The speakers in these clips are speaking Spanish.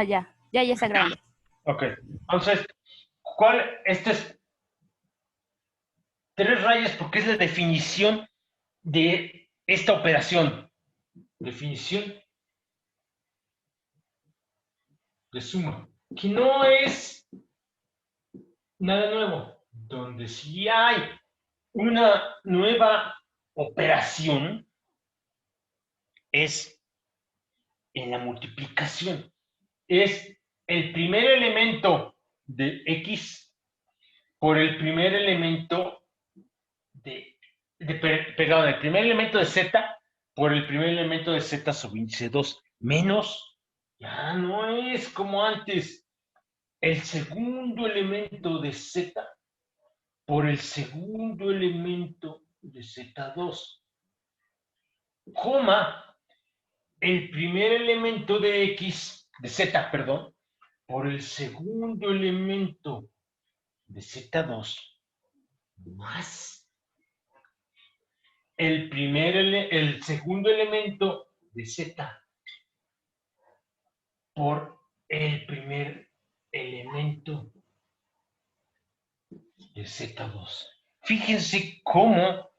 Ah, ya está grabando. Ok, entonces, Este es tres rayas porque es la definición de esta operación. Definición de suma, que no es nada nuevo. Donde sí hay una nueva operación es en la multiplicación. Es el primer elemento de X por el primer elemento perdón, el primer elemento de Z por el primer elemento de Z sobre índice 2 menos, ya no es como antes, el segundo elemento de Z por el segundo elemento de Z2, coma, el primer elemento de X, de Z, perdón, por el segundo elemento de Z2 más el segundo elemento de Z por el primer elemento de Z2. Fíjense cómo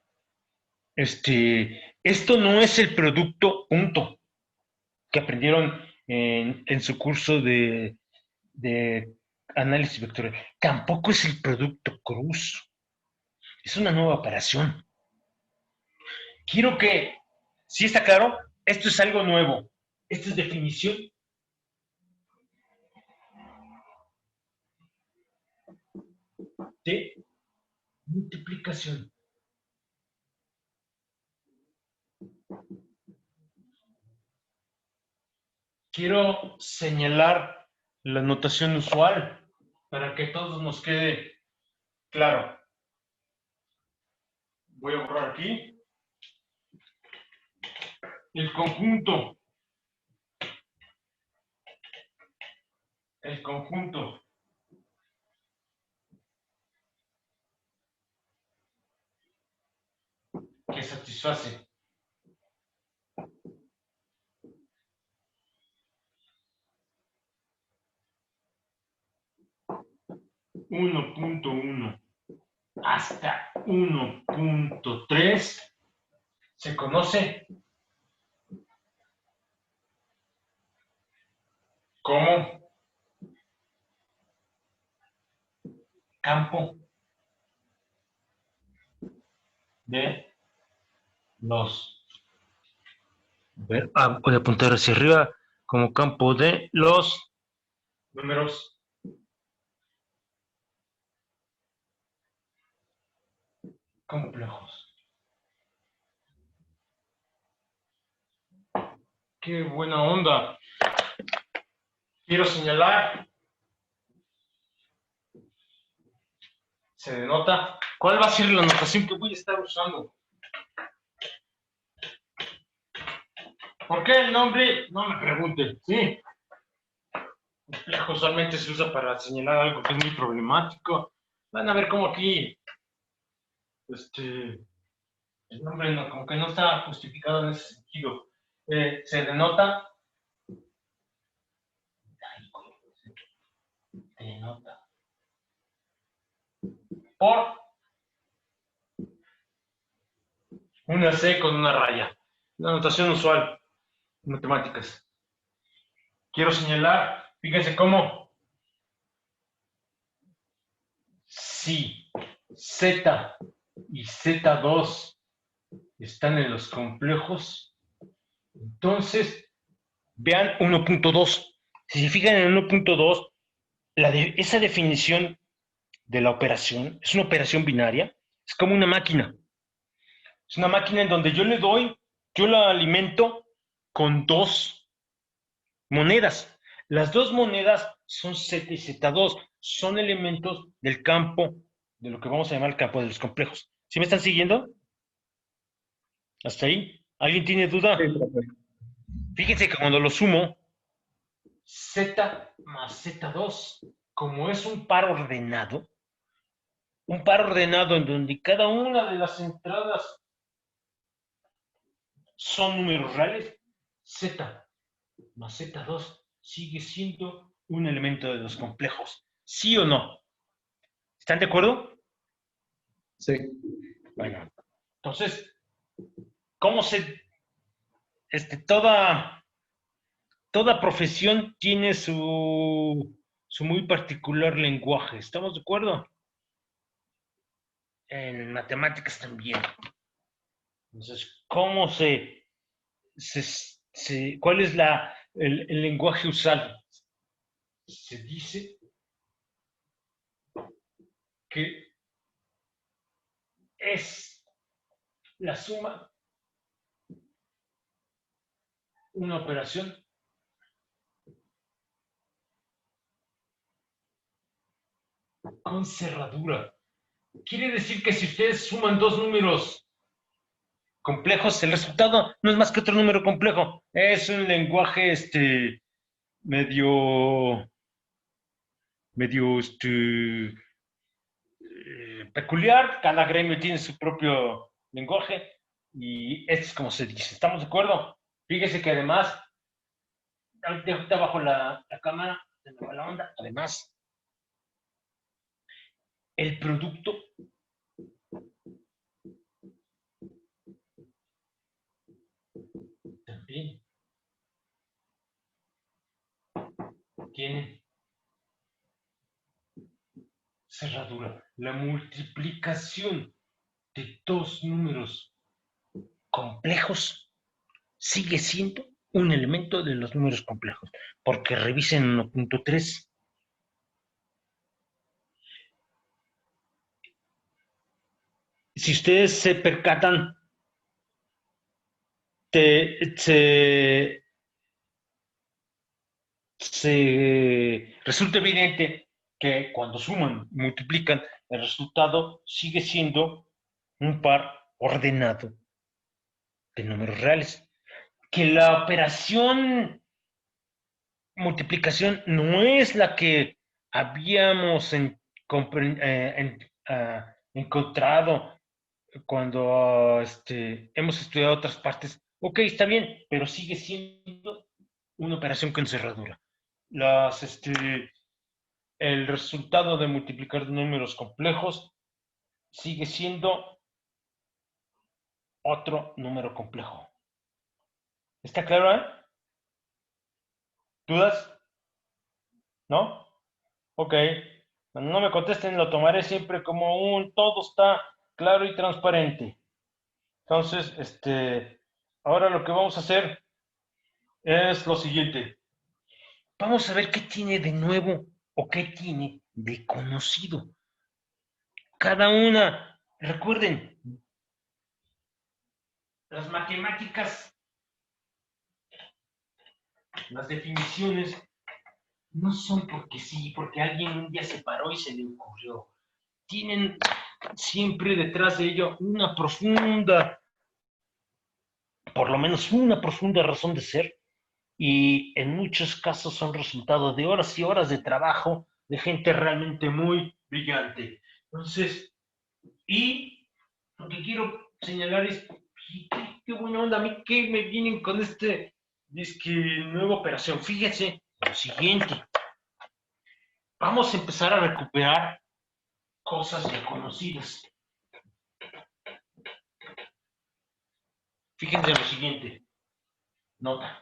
esto no es el producto punto que aprendieron en su curso de análisis vectorial. Tampoco es el producto cruz. Es una nueva operación. Quiero que, si está claro, esto es algo nuevo. Esto es definición de multiplicación. Quiero señalar la notación usual para que todos nos quede claro. Voy a borrar aquí el conjunto. El conjunto que satisface uno punto uno hasta 1.3 se conoce como campo de los. Voy a apuntar hacia arriba como campo de los números complejos. ¡Qué buena onda! Quiero señalar, se denota, ¿cuál va a ser la notación que voy a estar usando? ¿Por qué el nombre? No me pregunten, ¿sí? Complejo usualmente se usa para señalar algo que es muy problemático. Van a ver cómo aquí, el nombre no, como que no está justificado en ese sentido. Se denota, por una C con una raya. La notación usual en matemáticas. Quiero señalar, fíjense cómo si Z y Z2 están en los complejos, entonces vean 1.2. Si se fijan en 1.2, esa definición de la operación es una operación binaria, es como una máquina. Es una máquina en donde yo la alimento con dos monedas. Las dos monedas son Z y Z2, son elementos del campo, de lo que vamos a llamar el campo de los complejos. ¿Sí me están siguiendo? ¿Hasta ahí? ¿Alguien tiene duda? Fíjense que cuando lo sumo, Z más Z2, como es un par ordenado en donde cada una de las entradas son números reales, Z más Z2 sigue siendo un elemento de los complejos. ¿Sí o no? ¿Están de acuerdo? Sí. Bueno, entonces, ¿cómo toda profesión tiene su muy particular lenguaje? ¿Estamos de acuerdo? En matemáticas también. Entonces, ¿cuál es el lenguaje usado? Se dice que es la suma, una operación con cerradura. Quiere decir que si ustedes suman dos números complejos, el resultado no es más que otro número complejo. Es un lenguaje medio, peculiar. Cada gremio tiene su propio lenguaje y esto es como se dice. ¿Estamos de acuerdo? Fíjese que además, ahorita bajo la cámara, se me va la onda. Además, el producto también tiene cerradura. La multiplicación de dos números complejos sigue siendo un elemento de los números complejos, porque revisen 1.3. Si ustedes se percatan, resulta evidente que cuando suman y multiplican, el resultado sigue siendo un par ordenado de números reales. Que la operación multiplicación no es la que habíamos encontrado cuando hemos estudiado otras partes. Ok, está bien, pero sigue siendo una operación con cerradura. El resultado de multiplicar números complejos sigue siendo otro número complejo. ¿Está claro, ¿Dudas? ¿No? Ok. Cuando no me contesten, lo tomaré siempre como todo está claro y transparente. Entonces, ahora lo que vamos a hacer es lo siguiente. Vamos a ver qué tiene de nuevo o qué tiene de conocido. Cada una, recuerden, las matemáticas, las definiciones, no son porque sí, porque alguien un día se paró y se le ocurrió. Tienen siempre detrás de ello una profunda, por lo menos una profunda razón de ser, y en muchos casos son resultado de horas y horas de trabajo de gente realmente muy brillante. Entonces, y lo que quiero señalar es, qué buena onda, a mí que me vienen con nueva operación. Fíjense lo siguiente, vamos a empezar a recuperar cosas ya conocidas. Fíjense lo siguiente, nota.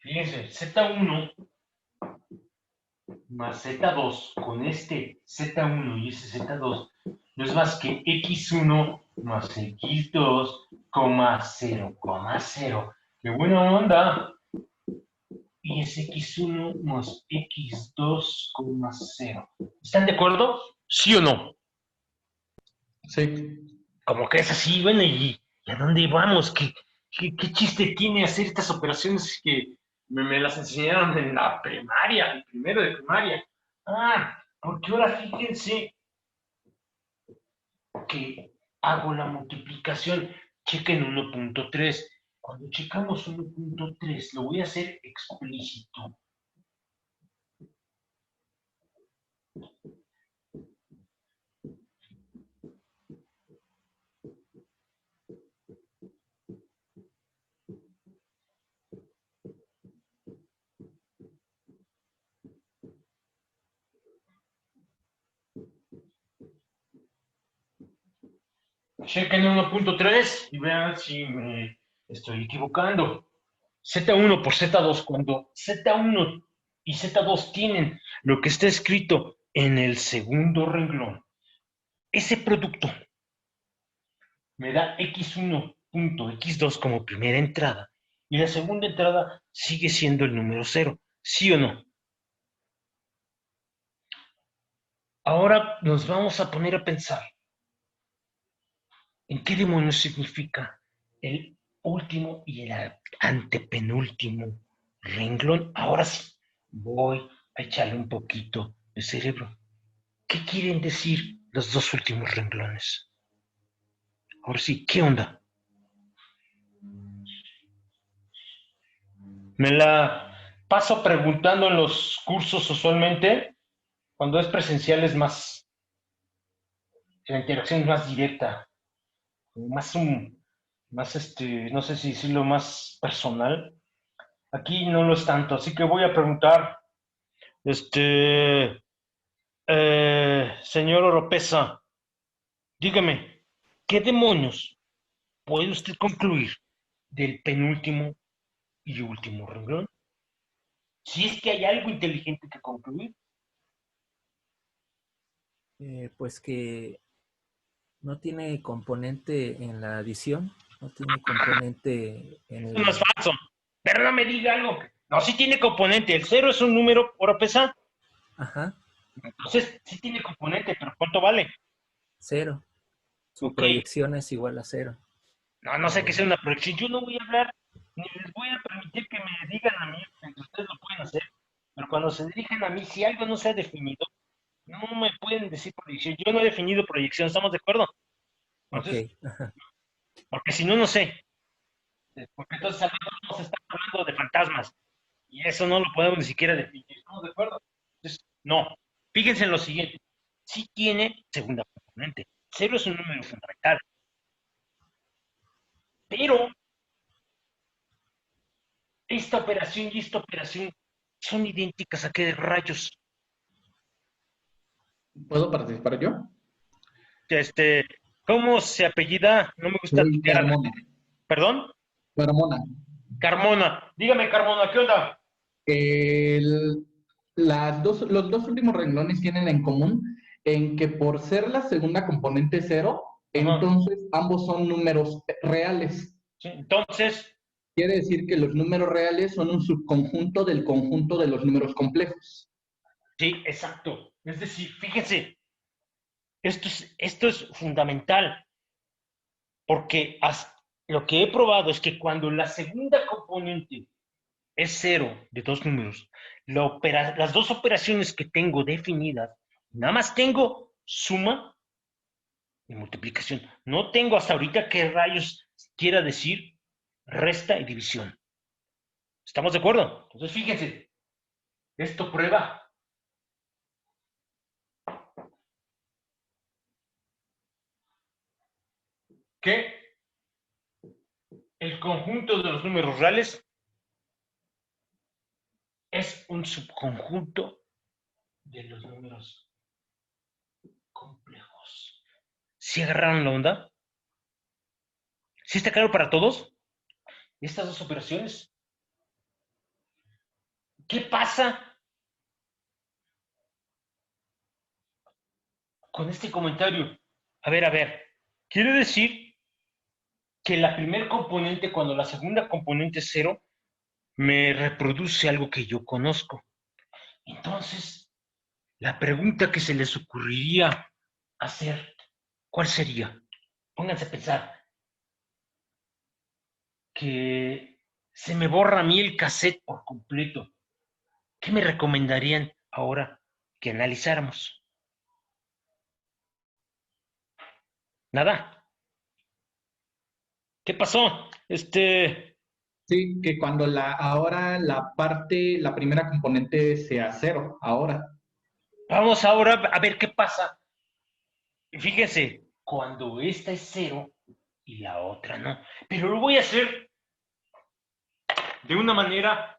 Fíjense, Z1 más Z2 con este Z1 y ese Z2 no es más que X1 más X2, 0,0. ¡Qué buena onda! Y es X1 más X2, 0. ¿Están de acuerdo? ¿Sí o no? Sí. Como que es así, bueno, ¿y a dónde vamos? ¿Qué chiste tiene hacer estas operaciones que me las enseñaron en la primaria, el primero de primaria? Porque ahora fíjense que hago la multiplicación. chequen 1.3. Cuando checamos 1.3, lo voy a hacer explícito. Chequen 1.3 y vean si me estoy equivocando. Z1 por Z2, cuando Z1 y Z2 tienen lo que está escrito en el segundo renglón, ese producto me da X1.X2 como primera entrada y la segunda entrada sigue siendo el número 0, ¿sí o no? Ahora nos vamos a poner a pensar en qué demonios significa el último y el antepenúltimo renglón. Ahora sí, voy a echarle un poquito de cerebro. ¿Qué quieren decir los dos últimos renglones? Ahora sí, ¿qué onda? Me la paso preguntando en los cursos usualmente. Cuando es presencial es más, la interacción es más directa, más no sé si decirlo, más personal. Aquí no lo es tanto, así que voy a preguntar, señor Oropesa, dígame, ¿qué demonios puede usted concluir del penúltimo y último renglón? Si es que hay algo inteligente que concluir. Pues que no tiene componente en la adición, no tiene componente en Eso no es el... falso. Pero no me diga algo. No, sí tiene componente. El cero es un número por pesa. Ajá, Entonces, sí tiene componente, pero ¿cuánto vale? 0. Su Ok. proyección es igual a 0. No, no sé qué sea una proyección. Yo no voy a hablar, ni les voy a permitir que me digan a mí, porque ustedes lo pueden hacer. Pero cuando se dirigen a mí, si algo no se ha definido, no me pueden decir proyección. Yo no he definido proyección, ¿estamos de acuerdo? Ok, Entonces, porque si no, no sé. Porque entonces al rato vamos a estar hablando de fantasmas. Y eso no lo podemos ni siquiera definir. ¿Estamos de acuerdo? Entonces, no. Fíjense en lo siguiente. Sí tiene segunda componente. Cero es un número fundamental. Pero esta operación y esta operación son idénticas a qué rayos. ¿Puedo participar yo? Este, ¿Cómo se apellida? No me gusta Soy tutear a la... Carmona. ¿Perdón? Carmona. Carmona. Dígame, Carmona, ¿qué onda? El- los dos últimos renglones tienen en común en que por ser la segunda componente cero, Ajá. entonces ambos son números reales. Sí, entonces, Quiere decir que los números reales son un subconjunto del conjunto de los números complejos. sí, exacto. Es decir, fíjense, esto es fundamental. Porque lo que he probado es que cuando la segunda componente es cero de dos números, las dos operaciones que tengo definidas, nada más tengo suma y multiplicación. No tengo hasta ahorita qué rayos quiera decir resta y división. ¿Estamos de acuerdo? Entonces, fíjense, esto prueba que el conjunto de los números reales es un subconjunto de los números complejos. ¿Sí agarraron la onda? ¿Sí está claro para todos? Estas dos operaciones. ¿Qué pasa con este comentario? A ver. Quiere decir que la primer componente, cuando la segunda componente es cero, me reproduce algo que yo conozco. Entonces, la pregunta que se les ocurriría hacer, ¿cuál sería? Pónganse a pensar que se me borra a mí el cassette por completo. ¿Qué me recomendarían ahora que analizáramos? Nada. ¿Qué pasó? Sí, que cuando ahora la primera componente sea cero, ahora. Vamos ahora a ver qué pasa. Fíjense, cuando esta es cero y la otra no. Pero lo voy a hacer de una manera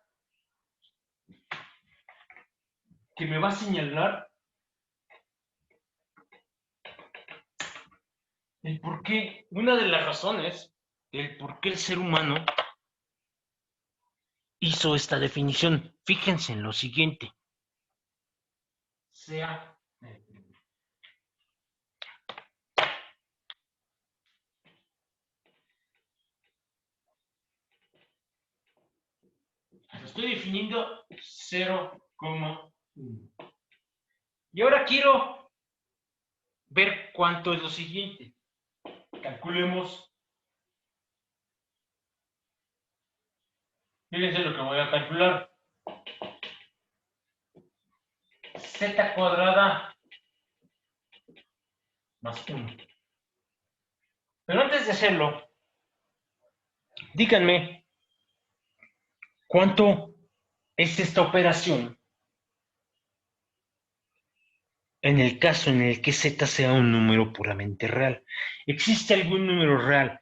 que me va a señalar el por qué, una de las razones del por qué el ser humano hizo esta definición. Fíjense en lo siguiente. Sea. Lo estoy definiendo 0,1. Y ahora quiero ver cuánto es lo siguiente. Calculemos. Fíjense lo que voy a calcular. Z cuadrada más 1. Pero antes de hacerlo, díganme cuánto es esta operación en el caso en el que z sea un número puramente real. ¿Existe algún número real?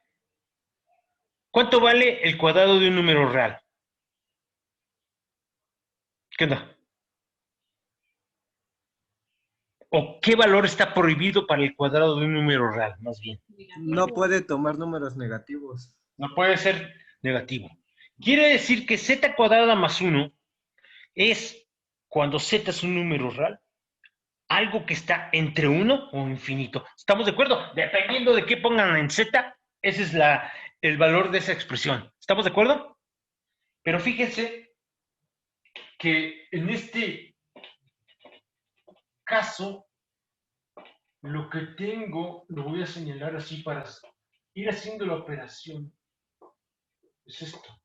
¿Cuánto vale el cuadrado de un número real? ¿Qué onda? ¿O qué valor está prohibido para el cuadrado de un número real, más bien? No puede tomar números negativos. No puede ser negativo. Quiere decir que z cuadrada más 1 es, cuando z es un número real, algo que está entre 1 o infinito. ¿Estamos de acuerdo? Dependiendo de qué pongan en z, ese es el valor de esa expresión. ¿Estamos de acuerdo? Pero fíjense que en este caso, lo que tengo, lo voy a señalar así para ir haciendo la operación. Es esto.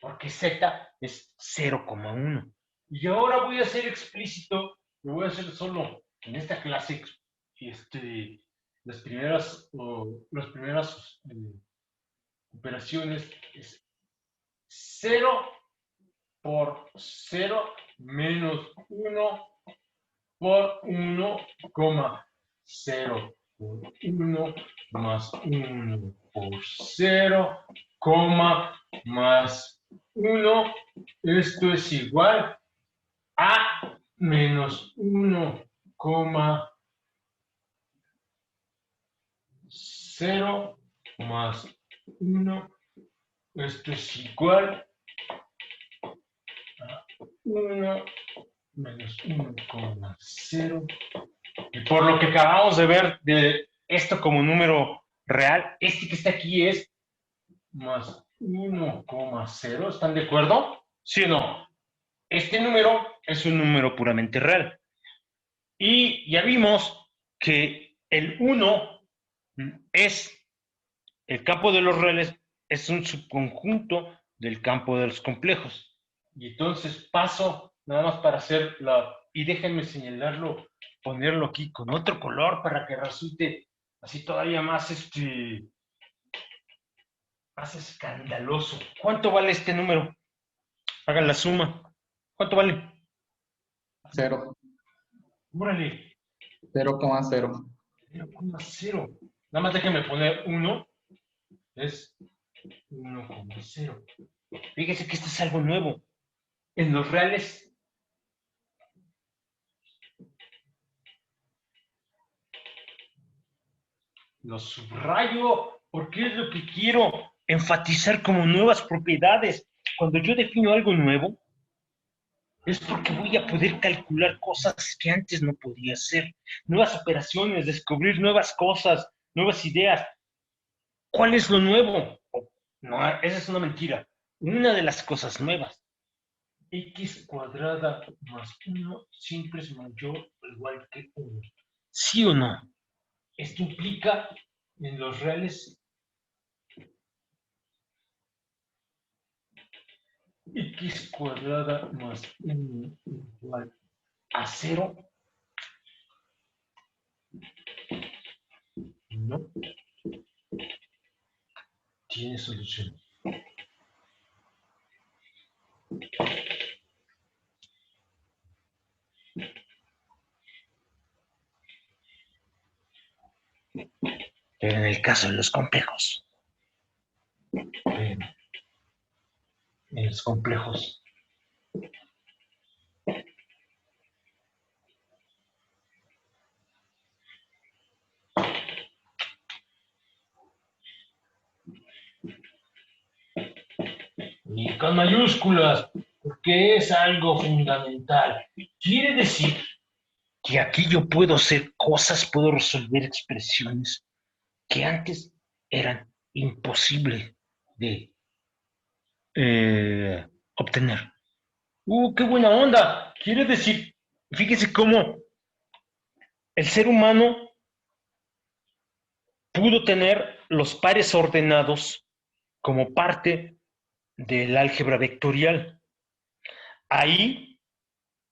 Porque z es 0,1. Y ahora voy a ser explícito, lo voy a hacer solo en esta clase, las primeras operaciones es 0 por 0 menos 1 por 1, 0 por 1 más 1 por 0, más 1. Esto es igual a menos 1, 0 más 1. Esto es igual a 1 menos 1,0. Y por lo que acabamos de ver de esto como número real, este que está aquí es más 1,0. ¿Están de acuerdo? ¿Sí o no? Este número es un número puramente real. Y ya vimos que el 1 es el campo de los reales, es un subconjunto del campo de los complejos. Y entonces paso nada más para hacer y déjenme señalarlo, ponerlo aquí con otro color para que resulte así todavía más más escandaloso. ¿Cuánto vale este número? Hagan la suma. ¿Cuánto vale? Cero. Órale, 0,0. 0,0. Nada más déjenme poner 1, es 1,0. Fíjese que esto es algo nuevo. En los reales lo subrayo porque es lo que quiero enfatizar como nuevas propiedades. Cuando yo defino algo nuevo, es porque voy a poder calcular cosas que antes no podía hacer. Nuevas operaciones, descubrir nuevas cosas, nuevas ideas. ¿Cuál es lo nuevo? No, esa es una mentira. Una de las cosas nuevas. X cuadrada más 1 siempre es mayor o igual que 1. ¿Sí o no? Esto implica en los reales x cuadrada más 1 igual a 0. No. tiene solución. Pero en el caso de los complejos, en los complejos, y con mayúsculas, porque es algo fundamental. Quiere decir que aquí yo puedo hacer cosas, puedo resolver expresiones que antes eran imposibles de obtener. ¡Qué buena onda! Quiere decir, fíjese cómo el ser humano pudo tener los pares ordenados como parte del álgebra vectorial. Ahí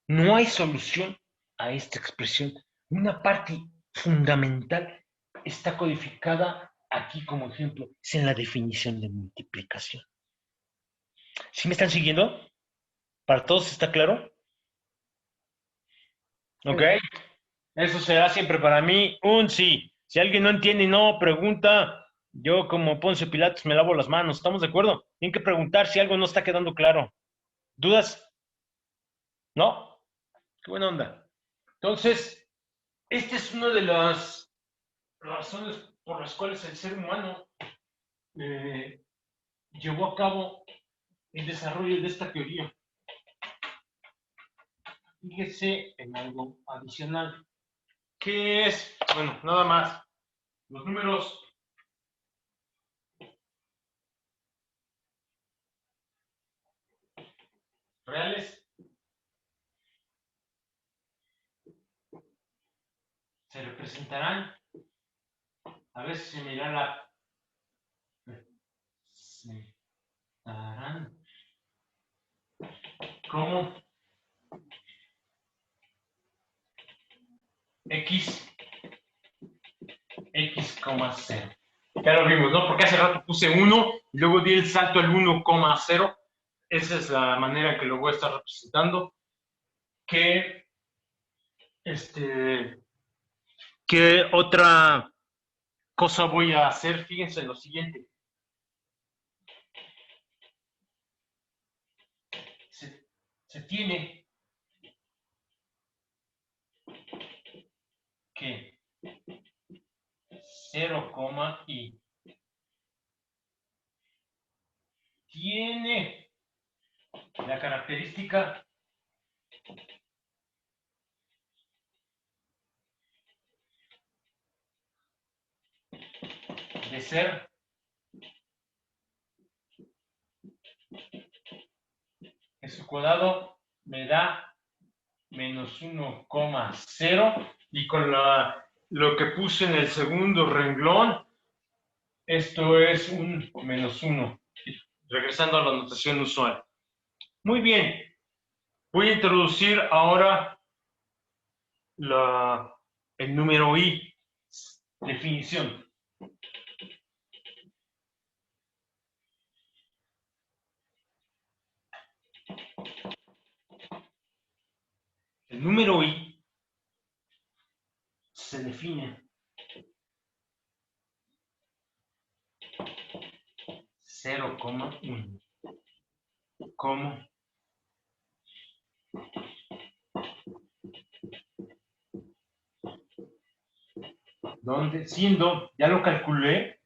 no hay solución a esta expresión. Una parte fundamental está codificada aquí como ejemplo, es en la definición de multiplicación. ¿Sí me están siguiendo? ¿Para todos está claro? ¿Ok? Eso será siempre para mí un sí. Si alguien no entiende y no pregunta, yo como Poncio Pilatos me lavo las manos. ¿Estamos de acuerdo? Tienen que preguntar si algo no está quedando claro. ¿Dudas? ¿No? Qué buena onda. Entonces, esta es una de las razones por las cuales el ser humano llevó a cabo el desarrollo de esta teoría. Fíjese en algo adicional. ¿Qué es? Bueno, nada más. Los números reales se representarán, a ver si se me irá la... Se darán como x, x,0. Ya lo vimos, ¿no? Porque hace rato puse 1 y luego di el salto al 1,0. Esa es la manera en que lo voy a estar representando. ¿Qué otra cosa voy a hacer? Fíjense en lo siguiente. Se tiene que 0, y tiene la característica de ser eso cuadrado me da menos 1,0 y con lo que puse en el segundo renglón, esto es un menos 1, regresando a la notación usual. Muy bien, voy a introducir ahora el número i, definición. El número i se define 0,1 como donde, siendo, ya lo calculé,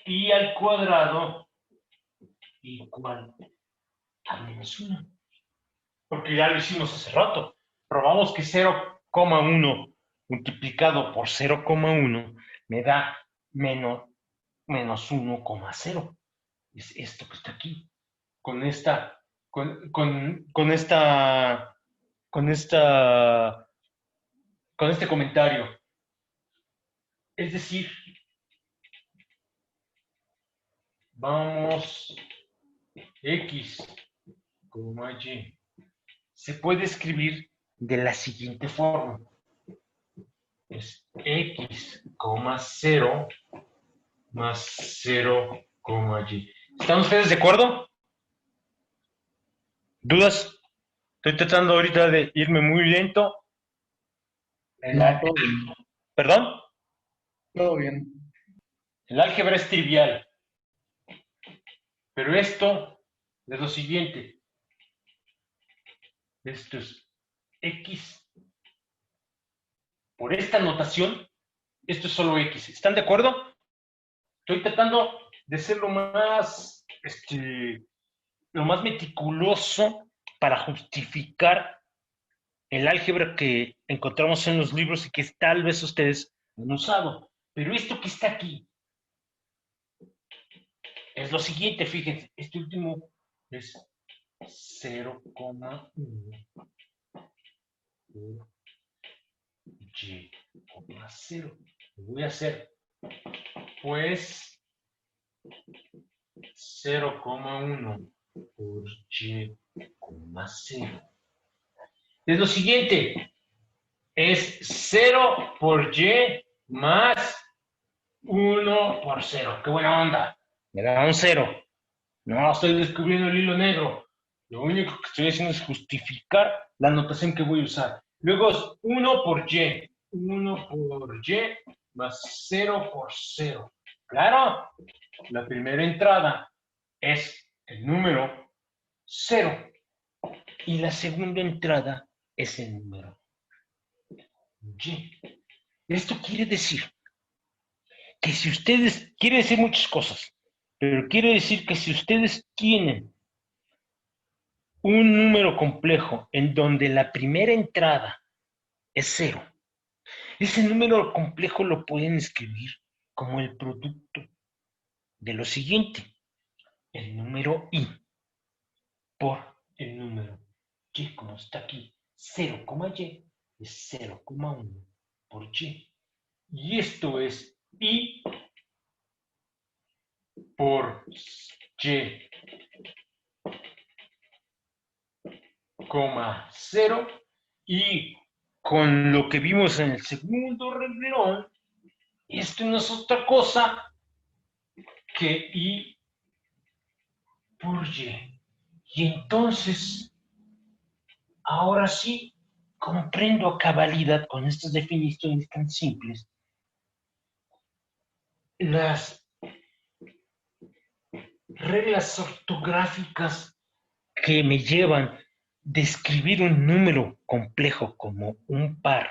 i al cuadrado igual a menos 1. Porque ya lo hicimos hace rato. Probamos que 0,1 multiplicado por 0,1 me da menos 1,0. Es esto que está aquí. Con esta, con este comentario. Es decir, vamos x, y, se puede escribir de la siguiente forma. Es x 0, más 0, y. ¿Están ustedes de acuerdo? ¿Dudas? Estoy tratando ahorita de irme muy lento. No, todo bien. ¿Perdón? Todo bien. El álgebra es trivial. Pero esto es lo siguiente. Esto es X. Por esta notación, esto es solo X. ¿Están de acuerdo? Estoy tratando de ser lo más meticuloso para justificar el álgebra que encontramos en los libros y que tal vez ustedes han usado. Pero esto que está aquí es lo siguiente, fíjense, este último es 0,1 por y, 0. Lo voy a hacer, pues, 0,1 por y, 0. Es lo siguiente, es 0 por y más 1 por 0. ¡Qué buena onda! Me da un 0. No estoy descubriendo el hilo negro. Lo único que estoy haciendo es justificar la notación que voy a usar. Luego es 1 por y. 1 por y más 0 por 0. Claro, la primera entrada es el número 0 y la segunda entrada es el número y. Esto quiere decir que si ustedes, quiere decir muchas cosas, pero quiere decir que si ustedes tienen un número complejo en donde la primera entrada es 0, ese número complejo lo pueden escribir como el producto de lo siguiente, el número i por el número y, como está aquí, 0, y es 0,1 por y. Y esto es i por y, 0, y con lo que vimos en el segundo renglón, esto no es otra cosa que i por y. Y entonces, ahora sí, comprendo a cabalidad con estas definiciones tan simples las reglas ortográficas que me llevan de escribir un número complejo como un par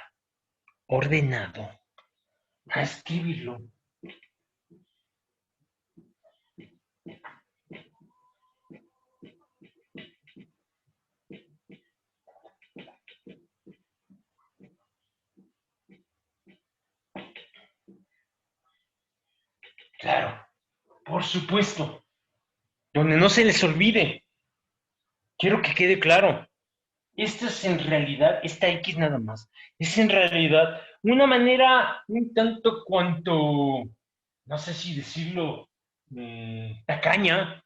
ordenado a escribirlo claro, por supuesto, donde no se les olvide. Quiero que quede claro. Esto es en realidad, esta X nada más, es en realidad una manera un tanto cuanto, no sé si decirlo, tacaña,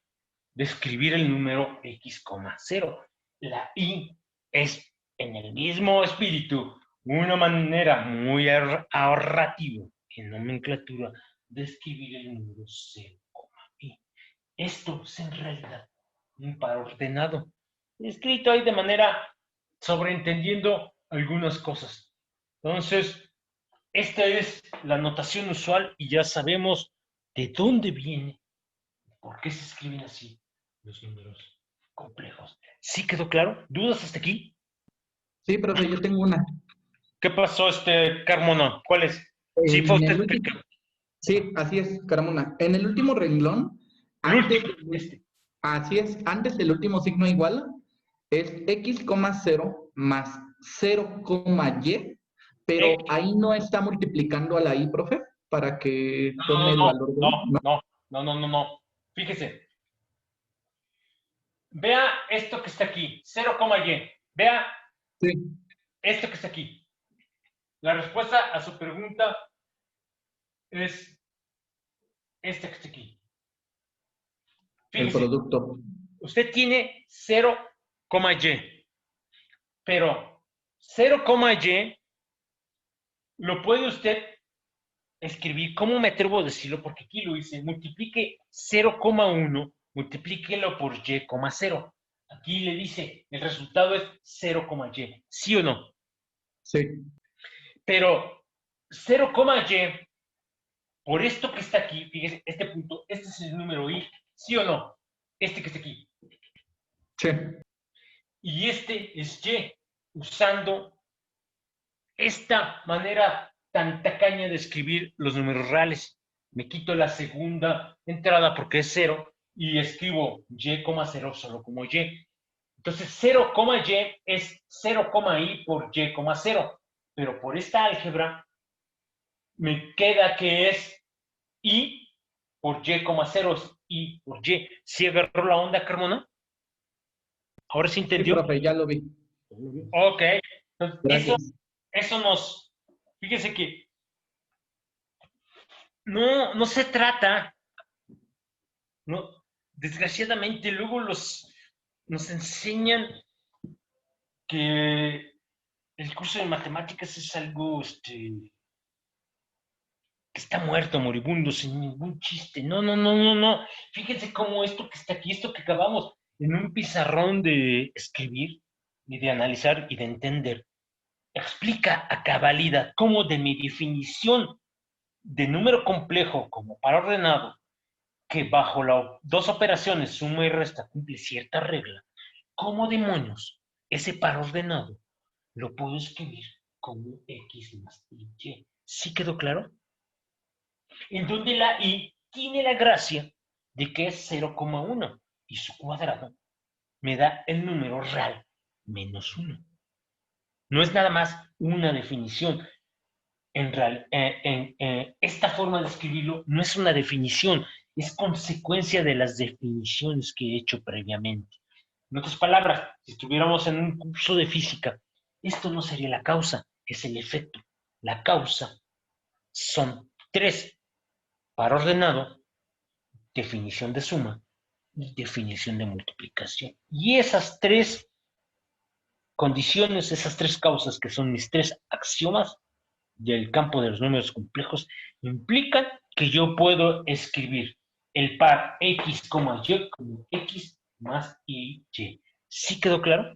de escribir el número X, 0. La I es, en el mismo espíritu, una manera muy ahorrativa en nomenclatura de escribir el número 0, I. Esto es en realidad un par ordenado, escrito ahí de manera sobreentendiendo algunas cosas. Entonces, esta es la notación usual y ya sabemos de dónde viene, por qué se escriben así los números complejos. ¿Sí quedó claro? ¿Dudas hasta aquí? Sí, profe, yo tengo una. ¿Qué pasó, Carmona? ¿Cuál es? Sí, fue En usted el último, el sí, así es, Carmona. En el último renglón, antes, último. así es, antes del último signo igual, es x, 0 más 0, y, pero ahí no está multiplicando a la i, profe, para que tome el valor de i, ¿no? No. Fíjese. Vea esto que está aquí, 0, y. Vea Sí, esto que está aquí. La respuesta a su pregunta es esta que está aquí. el Fíjese, producto. usted tiene 0, y, pero 0, y lo puede usted escribir, ¿cómo me atrevo a decirlo? Porque aquí lo hice, multiplique 0,1, multiplíquelo por y,0. Aquí le dice, el resultado es 0,y, ¿sí o no? Sí. Pero 0,y, por esto que está aquí, fíjese, este punto, este es el número i, ¿sí o no? Este que está aquí. Sí. Y este es y, usando esta manera tan tacaña de escribir los números reales. Me quito la segunda entrada porque es 0 y escribo y,0 solo como y. Entonces 0,y es 0,i por y,0. Pero por esta álgebra me queda que es i por y,0 es i por y. ¿Sí agarró la onda, Carmona? ¿Ahora sí Sí, entendió? profe, ya lo vi. Ok. Entonces, Gracias. eso nos... Fíjese que no se trata, no, desgraciadamente luego nos enseñan que el curso de matemáticas es algo que está muerto, moribundo, sin ningún chiste. No. Fíjense cómo esto que está aquí, esto que acabamos en un pizarrón de escribir y de analizar y de entender, explica a cabalidad cómo de mi definición de número complejo como par ordenado, que bajo las dos operaciones suma y resta cumple cierta regla, ¿cómo demonios ese par ordenado lo puedo escribir como x más y? ¿Sí quedó claro? En donde la y tiene la gracia de que es 0,1 y su cuadrado me da el número real menos 1. No es nada más una definición. Esta forma de escribirlo no es una definición, es consecuencia de las definiciones que he hecho previamente. En otras palabras, si estuviéramos en un curso de física, esto no sería la causa, es el efecto. La causa son 3: par ordenado, definición de suma y definición de multiplicación. Y esas 3 condiciones, esas 3 causas que son mis 3 axiomas del campo de los números complejos, implican que yo puedo escribir el par x, y como x más y. ¿Sí quedó claro?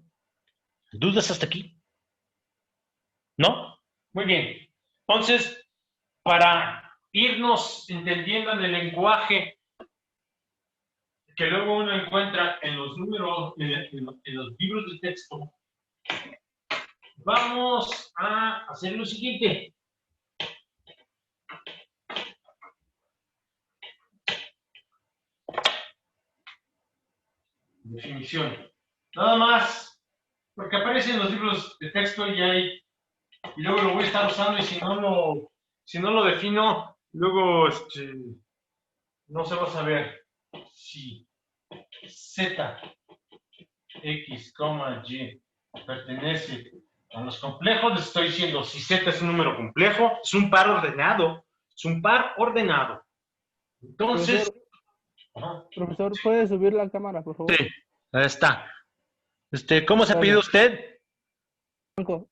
¿Dudas hasta aquí? ¿No? Muy bien. Entonces, para irnos entendiendo en el lenguaje que luego uno encuentra en los números, en los libros de texto, vamos a hacer lo siguiente. Definición. Nada más, porque aparece en los libros de texto y luego lo voy a estar usando y si no lo defino, luego no se va a saber si z, x, y pertenece a los complejos. Les estoy diciendo si z es un número complejo, es un par ordenado, es un par ordenado. Entonces, Profesor, ¿puede subir la cámara, por favor? sí, ahí está. ¿Cómo se pide usted? Franco,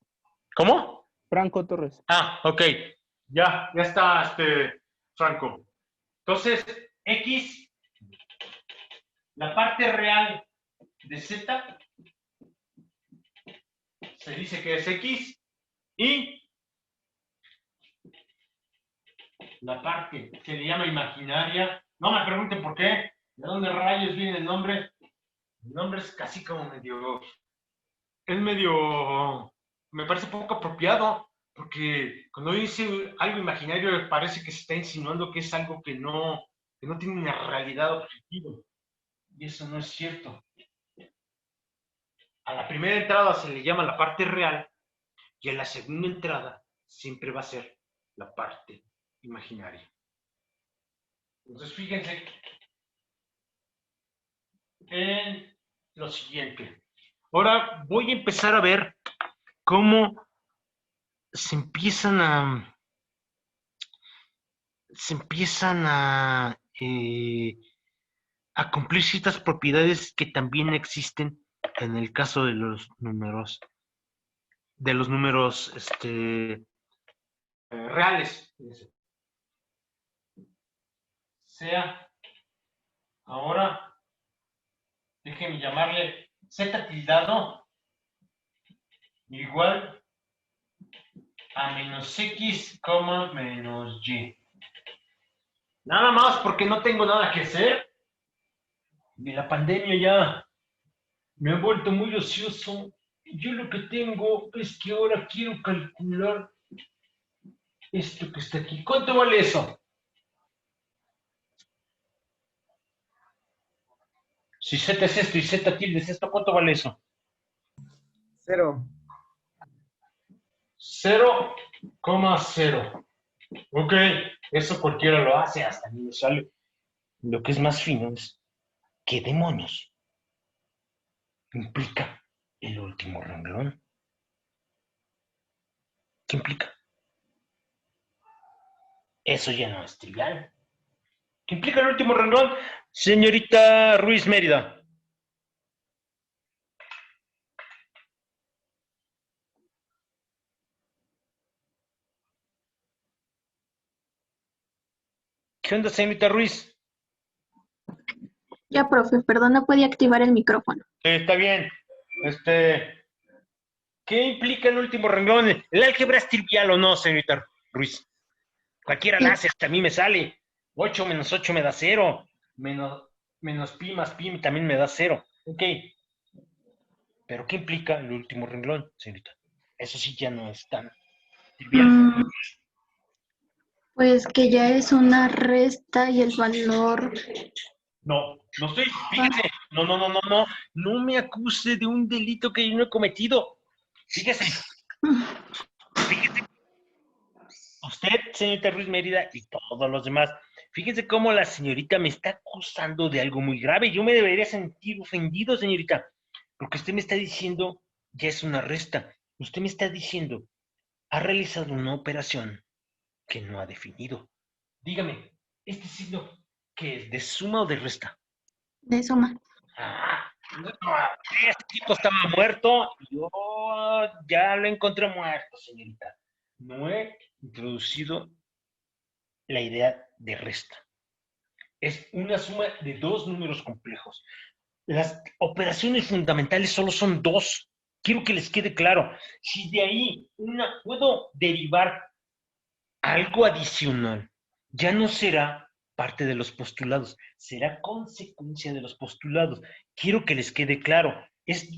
¿Cómo? Franco Torres. Ah, ok. Ya está, Franco. Entonces, x, la parte real de z, se dice que es x, y la parte que le llama imaginaria, no me pregunten por qué, de dónde rayos viene el nombre. El nombre es casi como me parece poco apropiado, porque cuando dice algo imaginario parece que se está insinuando que es algo que no tiene una realidad objetiva. Y eso no es cierto. A la primera entrada se le llama la parte real y a la segunda entrada siempre va a ser la parte imaginaria. Entonces fíjense en lo siguiente. Ahora voy a empezar a ver cómo se empiezan a cumplir ciertas propiedades que también existen en el caso de los números reales. sea, ahora, déjenme llamarle z tildado igual a menos x, menos y. Nada más porque no tengo nada que hacer. Y la pandemia ya me ha vuelto muy ocioso. Yo lo que tengo es que ahora quiero calcular esto que está aquí. ¿Cuánto vale eso? Si z es esto y z tilde es esto, ¿cuánto vale eso? 0. 0,0. Ok, eso cualquiera lo hace, hasta a mí me sale. Lo que es más fino es, ¿qué demonios implica el último renglón? ¿Qué implica? Eso ya no es trivial. ¿Qué implica el último renglón? Señorita Ruiz Mérida. ¿Qué onda, señorita Ruiz? Ya, profe, perdón, no podía activar el micrófono. Está bien. ¿Qué implica el último renglón? ¿El álgebra es trivial o no, señorita Ruiz? Cualquiera la Sí. hace, hasta a mí me sale. 8 menos 8 me da 0. Menos pi más pi también me da 0. Ok. ¿Pero qué implica el último renglón, señorita? Eso sí ya no es tan trivial. Pues que ya es una resta y el valor. No estoy, fíjese, no me acuse de un delito que yo no he cometido. Fíjese, usted, señorita Ruiz Mérida, y todos los demás, fíjese cómo la señorita me está acusando de algo muy grave. Yo me debería sentir ofendido, señorita, porque usted me está diciendo, ya es una resta. Usted me está diciendo, ha realizado una operación que no ha definido. Dígame, ¿este signo qué es? ¿De suma o de resta? De suma. Este tipo estaba muerto y yo ya lo encontré muerto, señorita. No he introducido la idea de resta. Es una suma de dos números complejos. Las operaciones fundamentales solo son dos. Quiero que les quede claro. Si de ahí puedo derivar algo adicional, ya no será parte de los postulados, será consecuencia de los postulados. Quiero que les quede claro. Es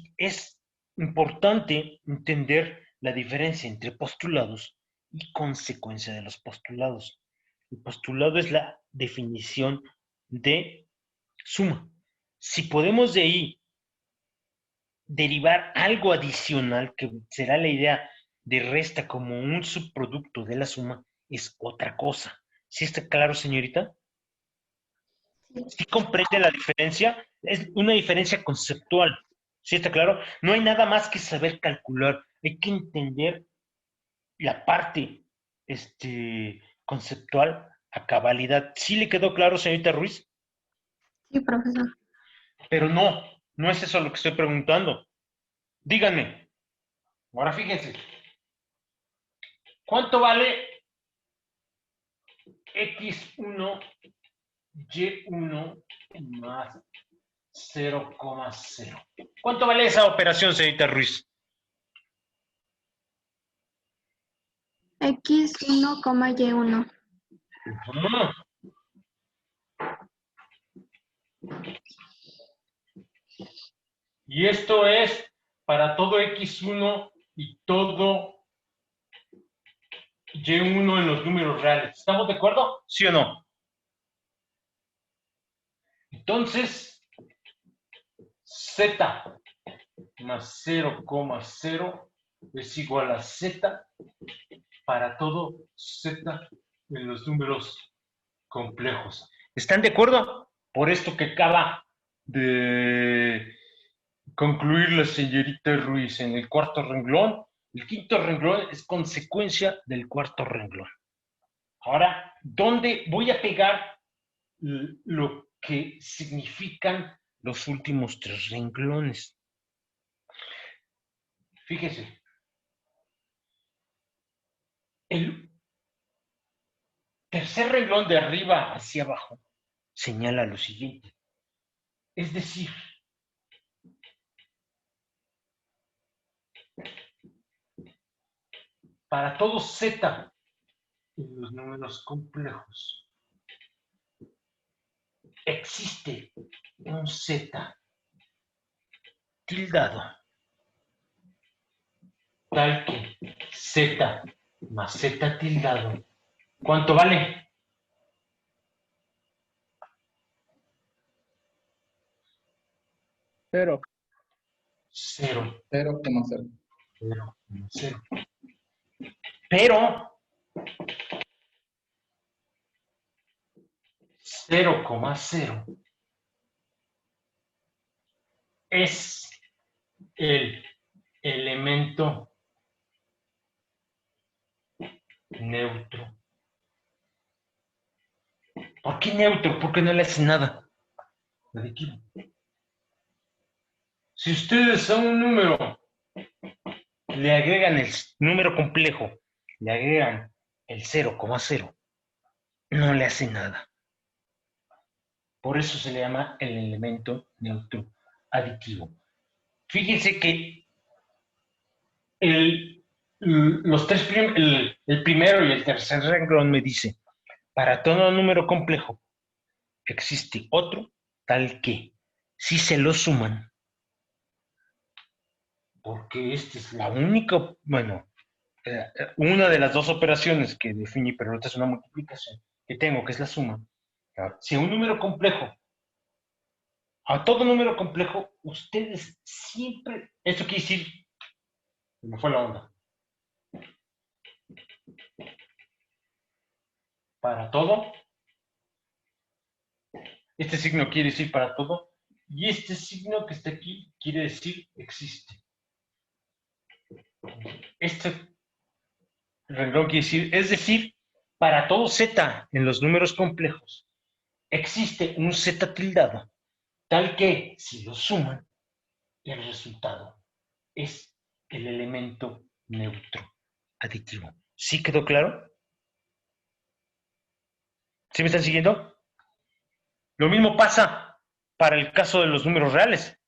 importante entender la diferencia entre postulados y consecuencia de los postulados. El postulado es la definición de suma. Si podemos de ahí derivar algo adicional, que será la idea de resta como un subproducto de la suma, es otra cosa. ¿Sí está claro, señorita? ¿Sí comprende la diferencia? Es una diferencia conceptual. ¿Sí está claro? No hay nada más que saber calcular. Hay que entender la parte conceptual a cabalidad. ¿Sí le quedó claro, señorita Ruiz? Sí, profesor. Pero no es eso lo que estoy preguntando. Díganme. Ahora fíjense. ¿Cuánto vale x1, y1 más 0,0? ¿Cuánto vale esa operación, señorita Ruiz? X1, Y1. Y esto es para todo x1 y todo y1 en los números reales. ¿Estamos de acuerdo? ¿Sí o no? Entonces, z más 0,0 es igual a z para todo z en los números complejos. ¿Están de acuerdo? Por esto que acaba de concluir la señorita Ruiz en el cuarto renglón. El quinto renglón es consecuencia del cuarto renglón. Ahora, ¿dónde voy a pegar lo que significan los últimos tres renglones? Fíjese. El tercer renglón de arriba hacia abajo señala lo siguiente. Es decir, para todo z en los números complejos existe un z tildado tal que z más z tildado, ¿cuánto vale? Cero. 0. 0,0. 0. Pero 0,0 es el elemento neutro. ¿Por qué neutro? Porque no le hace nada aditivo. Si ustedes a un número le agregan el número complejo, le agregan el 0,0, no le hace nada. Por eso se le llama el elemento neutro aditivo. Fíjense que el primero y el tercer renglón me dice, para todo número complejo existe otro tal que, si se lo suman, porque esta es la única, bueno, una de las dos operaciones que definí, pero otra es una multiplicación que tengo, que es la suma. Si un número complejo, a todo número complejo, ustedes siempre, esto quiere decir, me fue la onda, para todo, este signo quiere decir para todo, y este signo que está aquí quiere decir existe. Este renglón quiere decir, es decir, para todo z en los números complejos, existe un z tildado, tal que si lo suman, el resultado es el elemento neutro aditivo. ¿Sí quedó claro? ¿Sí me están siguiendo? Lo mismo pasa para el caso de los números reales.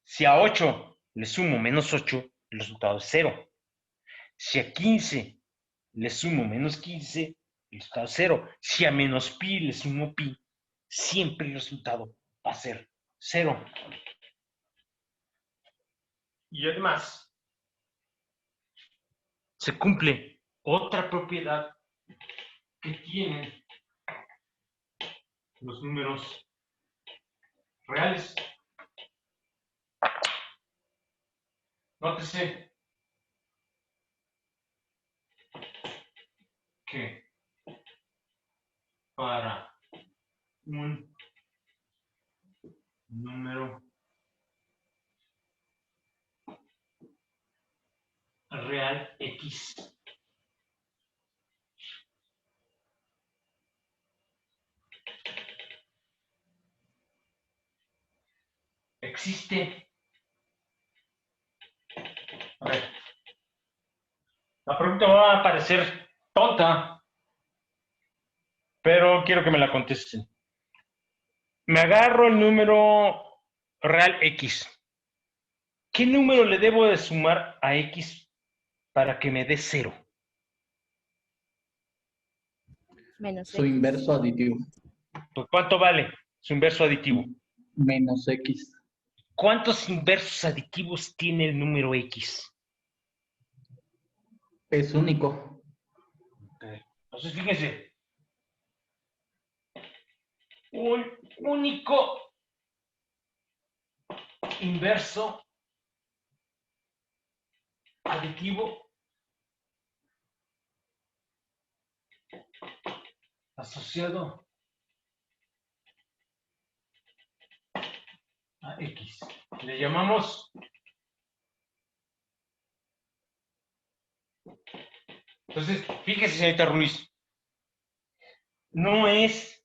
Si a 8 le sumo menos 8, el resultado es 0. Si a 15 le sumo menos 15, el resultado es 0. Si a menos pi le sumo pi, siempre el resultado va a ser 0. Y además, se cumple otra propiedad que tienen los números reales. Nótese que para un número real X existe. A ver, la pregunta va a parecer tonta, pero quiero que me la contesten. Me agarro el número real X. ¿Qué número le debo de sumar a X para que me dé 0? Menos Su X. inverso aditivo. Pues, ¿cuánto vale su inverso aditivo? Menos X. ¿Cuántos inversos aditivos tiene el número X? Es único. Okay. Entonces, fíjense. Un único inverso aditivo asociado a X. Le llamamos entonces, fíjese, señorita Ruiz, no es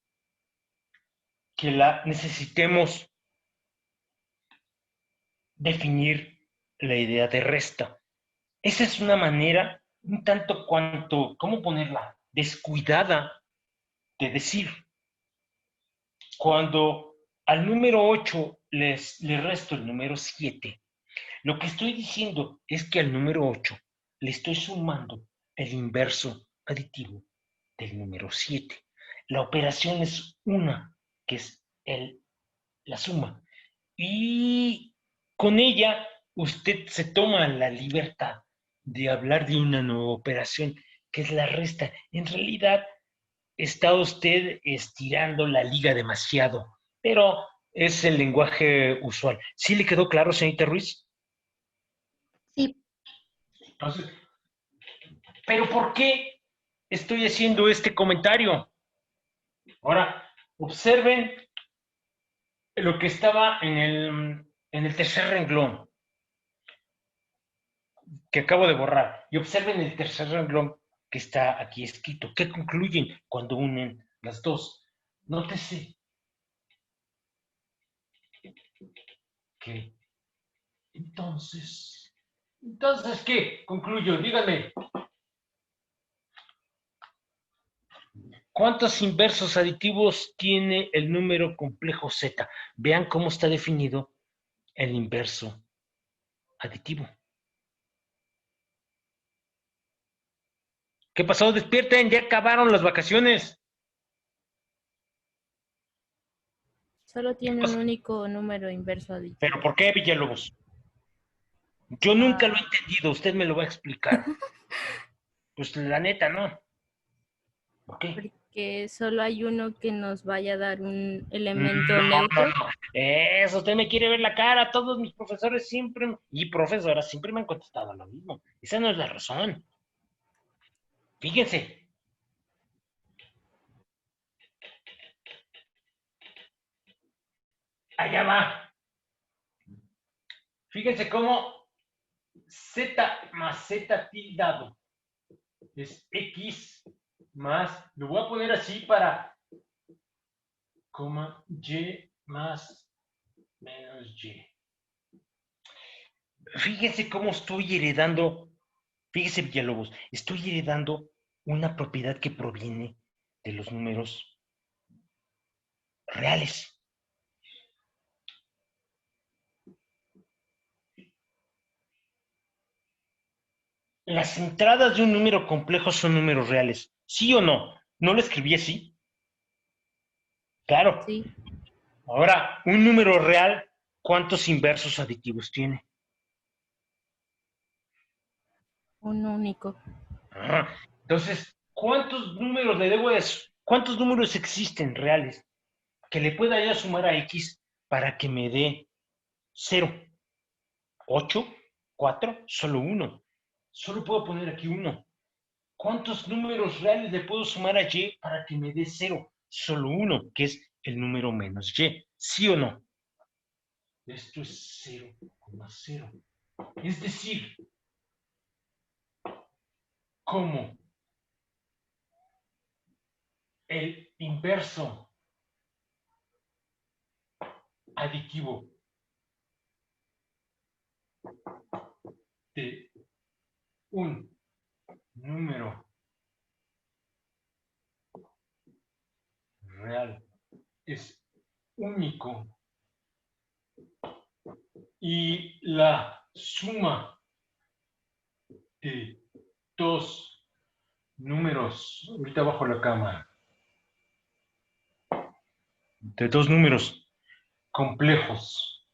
que la necesitemos definir la idea de resta. Esa es una manera, un tanto cuanto, ¿cómo ponerla? Descuidada de decir. cuando al número 8 le resto el número 7, lo que estoy diciendo es que al número 8 le estoy sumando el inverso aditivo del número 7. La operación es una, que es la suma. Y con ella usted se toma la libertad de hablar de una nueva operación, que es la resta. En realidad está usted estirando la liga demasiado, pero es el lenguaje usual. ¿Sí le quedó claro, señorita Ruiz? Sí, Entonces, ¿pero por qué estoy haciendo este comentario? Ahora, observen lo que estaba en el tercer renglón, que acabo de borrar, y observen el tercer renglón que está aquí escrito. ¿Qué concluyen cuando unen las dos? Nótese que entonces, ¿qué? Concluyo, díganme, ¿cuántos inversos aditivos tiene el número complejo Z? Vean cómo está definido el inverso aditivo. ¿Qué pasó? Despierten, ya acabaron las vacaciones. Solo tiene un único número inverso aditivo. ¿Pero por qué, Villalobos? Yo nunca lo he entendido, usted me lo va a explicar. Pues la neta, ¿no? ¿Por qué? Porque solo hay uno que nos vaya a dar un elemento No, neutro. no. Eso, usted me quiere ver la cara. Todos mis profesores siempre, y profesoras siempre me han contestado lo mismo. Esa no es la razón. Fíjense. Allá va. Fíjense cómo Z más Z tildado es X más, lo voy a poner así para, coma, Y más menos Y. Fíjense cómo estoy heredando, fíjense Villalobos, estoy heredando una propiedad que proviene de los números reales. Las entradas de un número complejo son números reales, ¿sí o no? ¿No lo escribí así? Claro. Sí, Ahora, un número real, ¿cuántos inversos aditivos tiene? un único. Ajá. Entonces, ¿cuántos números existen reales que le pueda yo sumar a X para que me dé 0? 8, 4, solo uno. Solo puedo poner aquí uno. ¿Cuántos números reales le puedo sumar a Y para que me dé 0? Solo uno, que es el número menos Y. ¿Sí o no? Esto es 0,0. Es decir, como el inverso aditivo de un número real es único y la suma de dos números, ahorita bajo la cámara, de dos números complejos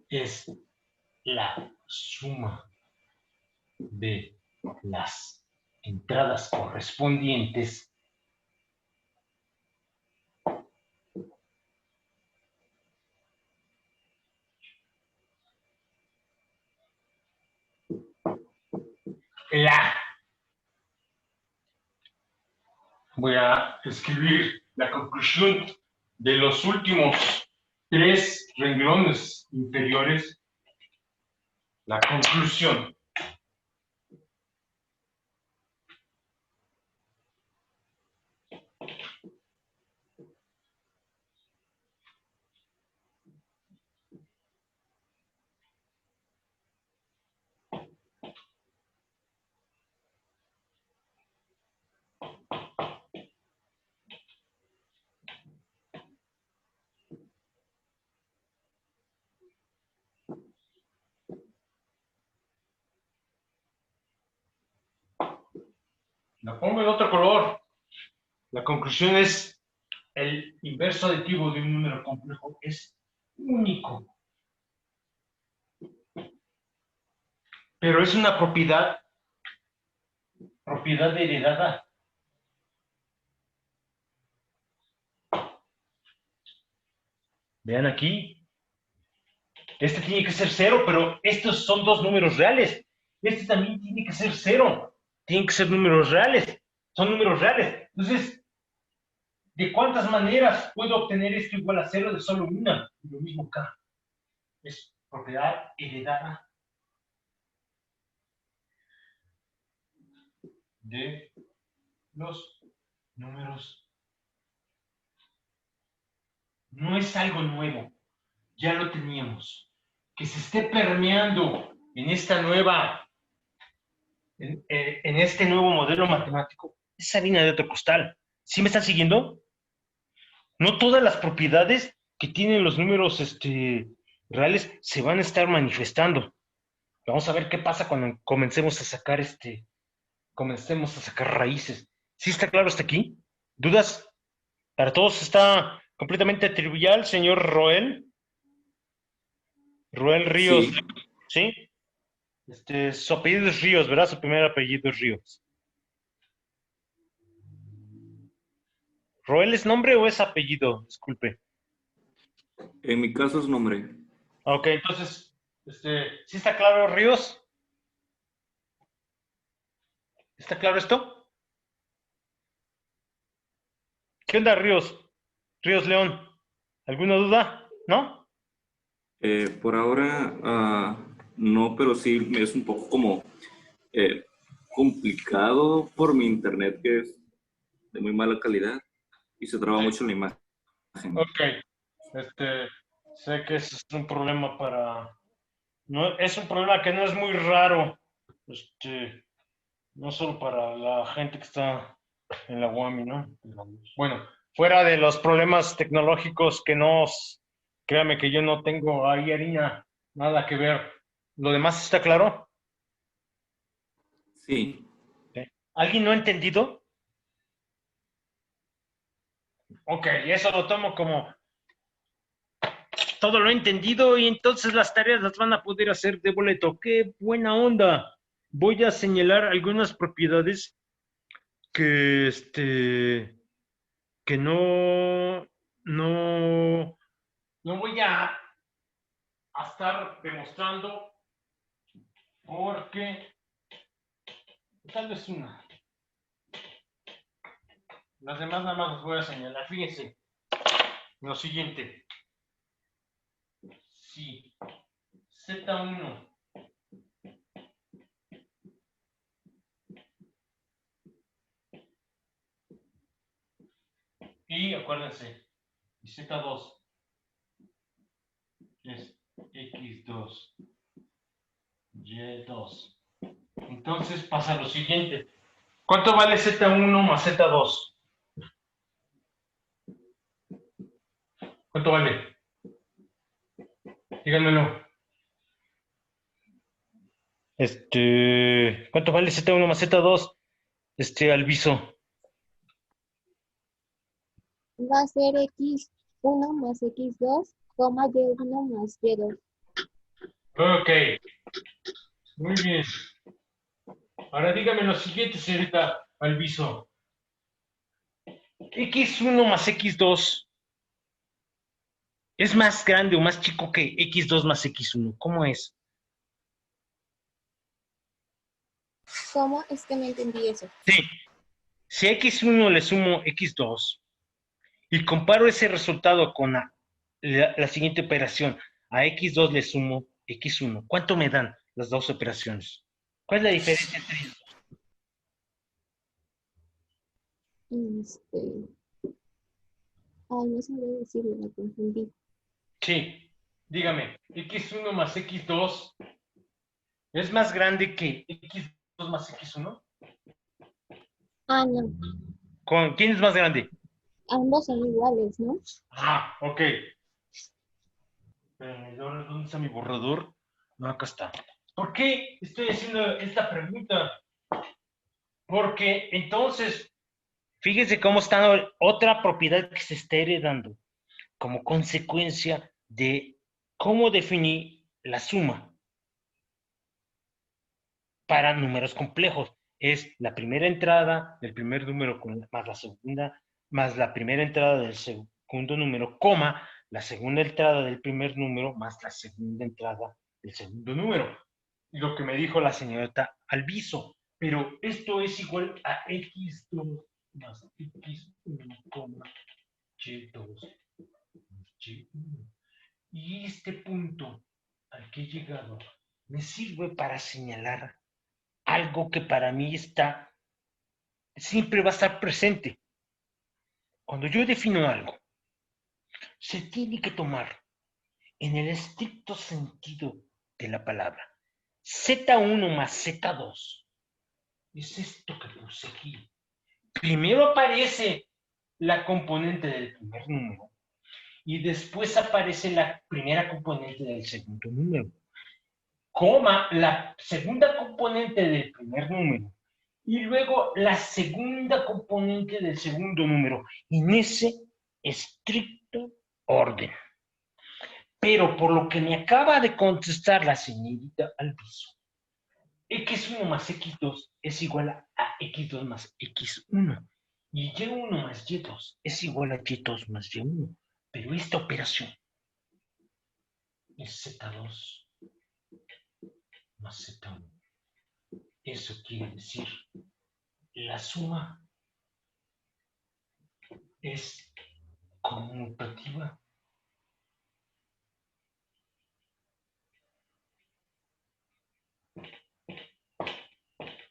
es la suma de las entradas correspondientes la. Voy a escribir la conclusión de los últimos tres renglones inferiores. La conclusión. La pongo en otro color. La conclusión es, el inverso aditivo de un número complejo es único. Pero es una propiedad heredada. Vean aquí. Este tiene que ser 0, pero estos son dos números reales. Este también tiene que ser 0. Tienen que ser números reales. Son números reales. Entonces, ¿de cuántas maneras puedo obtener esto igual a 0? De solo una. Lo mismo acá. Es propiedad heredada de los números. No es algo nuevo. Ya lo teníamos. Que se esté permeando en esta nueva, en este nuevo modelo matemático, es harina de otro costal. ¿Sí me están siguiendo? No todas las propiedades que tienen los números reales se van a estar manifestando. Vamos a ver qué pasa cuando comencemos a sacar raíces. ¿Sí está claro hasta aquí? ¿Dudas? ¿Para todos está completamente trivial, señor Roel? Roel Ríos, Sí. ¿sí? Su apellido es Ríos, ¿verdad? Su primer apellido es Ríos. ¿Roel es nombre o es apellido? Disculpe. En mi caso es nombre. Ok, entonces, ¿sí está claro, Ríos? ¿Está claro esto? ¿Qué onda, Ríos? Ríos León. ¿Alguna duda? ¿No? Por ahora, no, pero sí es un poco como complicado por mi internet, que es de muy mala calidad y se traba mucho la imagen. Ok. Sé que ese es un problema no, es un problema que no es muy raro. No solo para la gente que está en la UAMI, ¿no? Bueno, fuera de los problemas tecnológicos créame que yo no tengo ahí harina, nada que ver. ¿Lo demás está claro? Sí. ¿Alguien no ha entendido? Ok, eso lo tomo como todo lo he entendido y entonces las tareas las van a poder hacer de boleto. ¡Qué buena onda! Voy a señalar algunas propiedades que que no voy a estar demostrando porque tal vez una. Las demás nada más las voy a señalar. Fíjense, lo siguiente. Si Z1 y acuérdense, y Z2 es X2, Y2. Entonces pasa lo siguiente. ¿Cuánto vale Z1 más Z2? ¿Cuánto vale? Díganmelo. ¿Cuánto vale Z1 más Z2? Alviso. Va a ser X1 más X2, coma Y1 más Y2. Ok. Muy bien. Ahora dígame lo siguiente, señorita Alviso. X1 más X2 es más grande o más chico que X2 más X1. ¿Cómo es? ¿Cómo? Es que no entendí eso. Sí. Si a X1 le sumo X2 y comparo ese resultado con la siguiente operación, a X2 le sumo X1, ¿cuánto me dan las dos operaciones? ¿Cuál es la diferencia entre ellos? Ay, no sabría decirlo, me confundí. Sí, dígame, X1 más X2 es más grande que X2 más X1. Ah, no. ¿Quién es más grande? Ambos son iguales, ¿no? Ah, ok. ¿Dónde está mi borrador? No, acá está. ¿Por qué estoy haciendo esta pregunta? Porque entonces, fíjense cómo está otra propiedad que se está heredando como consecuencia de cómo definí la suma para números complejos. Es la primera entrada del primer número más la segunda, más la primera entrada del segundo número, coma, la segunda entrada del primer número más la segunda entrada del segundo número. Lo que me dijo la señorita Alviso. Pero esto es igual a x2 más x1, y2 más y1. Y este punto al que he llegado me sirve para señalar algo que para mí siempre va a estar presente. Cuando yo defino algo, se tiene que tomar en el estricto sentido de la palabra. Z1 más Z2 es esto que puse aquí. Primero aparece la componente del primer número y después aparece la primera componente del segundo número, coma, la segunda componente del primer número y luego la segunda componente del segundo número, en ese estricto orden. Pero por lo que me acaba de contestar la señorita Alviso, x1 más x2 es igual a x2 más x1 y y1 más y2 es igual a y2 más y1. Pero esta operación es z2 más z1. Eso quiere decir, la suma es conmutativa.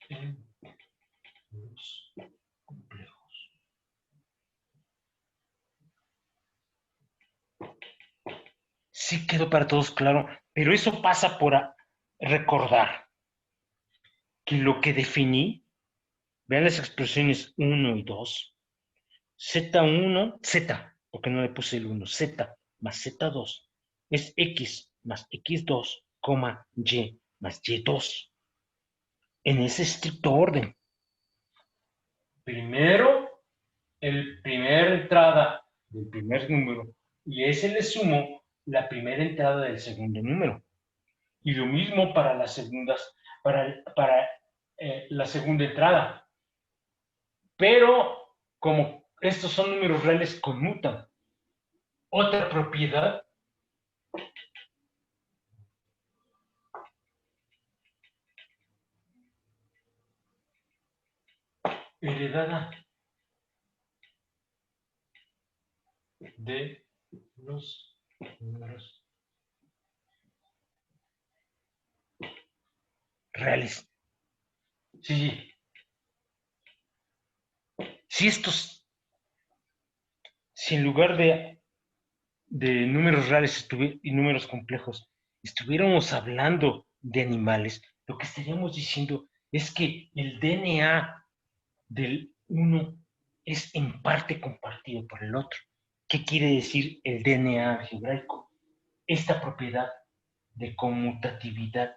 En los complejos. Sí quedó para todos claro, pero eso pasa por recordar que lo que definí, vean las expresiones 1 y 2, Z1, Z, porque no le puse el 1, Z más Z2 es X más X2, Y más Y2. En ese estricto orden. Primero, el primera entrada del primer número y ese le sumo la primera entrada del segundo número. Y lo mismo para las segundas, para la segunda entrada. Pero como estos son números reales, conmutan. Otra propiedad heredada de los números reales. Sí. Si en lugar de números reales y números complejos estuviéramos hablando de animales, lo que estaríamos diciendo es que el DNA del uno es en parte compartido por el otro. ¿Qué quiere decir el DNA algebraico? Esta propiedad de conmutatividad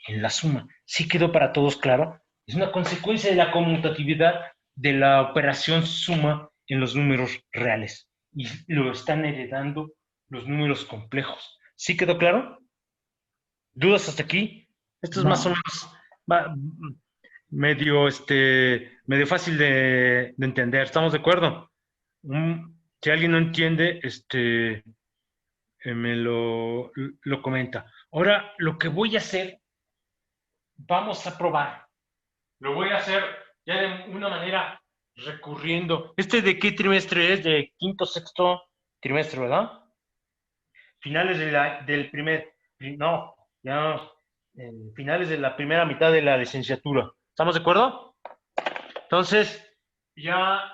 en la suma. ¿Sí quedó para todos claro? Es una consecuencia de la conmutatividad de la operación suma en los números reales. Y lo están heredando los números complejos. ¿Sí quedó claro? ¿Dudas hasta aquí? Esto es más o menos medio fácil de entender. ¿Estamos de acuerdo? Si alguien no entiende, me lo comenta. Ahora, lo que voy a hacer, vamos a probar. Lo voy a hacer ya de una manera recurriendo. ¿De qué trimestre es? De quinto, sexto trimestre, ¿verdad? Finales del primer, no, ya, finales de la primera mitad de la licenciatura. ¿Estamos de acuerdo? Entonces, ya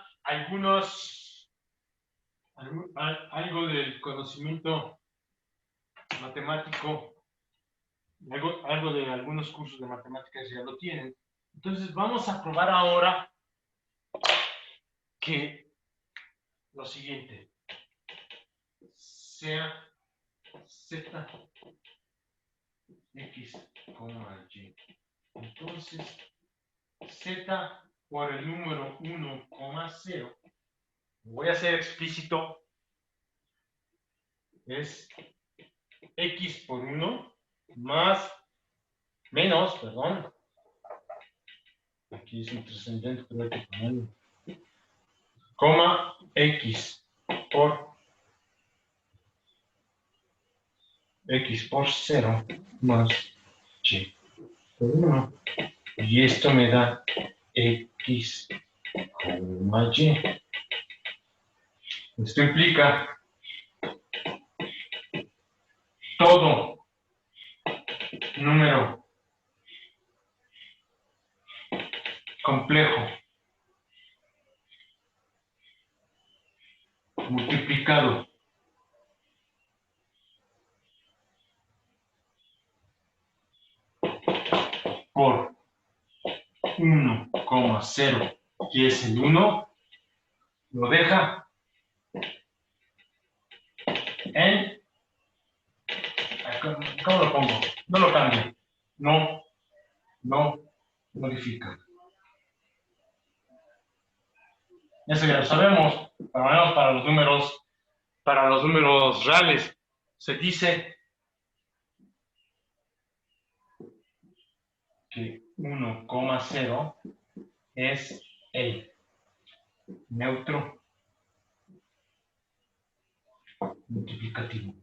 algo del conocimiento matemático, algo de algunos cursos de matemáticas ya lo tienen. Entonces, vamos a probar ahora que lo siguiente sea Z, X, Y. Entonces, Z por el número 1,0, voy a ser explícito, es x por 1 más, menos, perdón, aquí es un trascendente, pero hay que ponerlo, coma x por 0 más y por 1. Y esto me da x, y. Esto implica todo número complejo multiplicado por 1,0, que es el 1, lo deja en... ¿Cómo lo pongo? No lo cambio. No modifica. Eso ya lo sabemos, por lo menos para los números reales. Se dice que 1,0 es el neutro multiplicativo.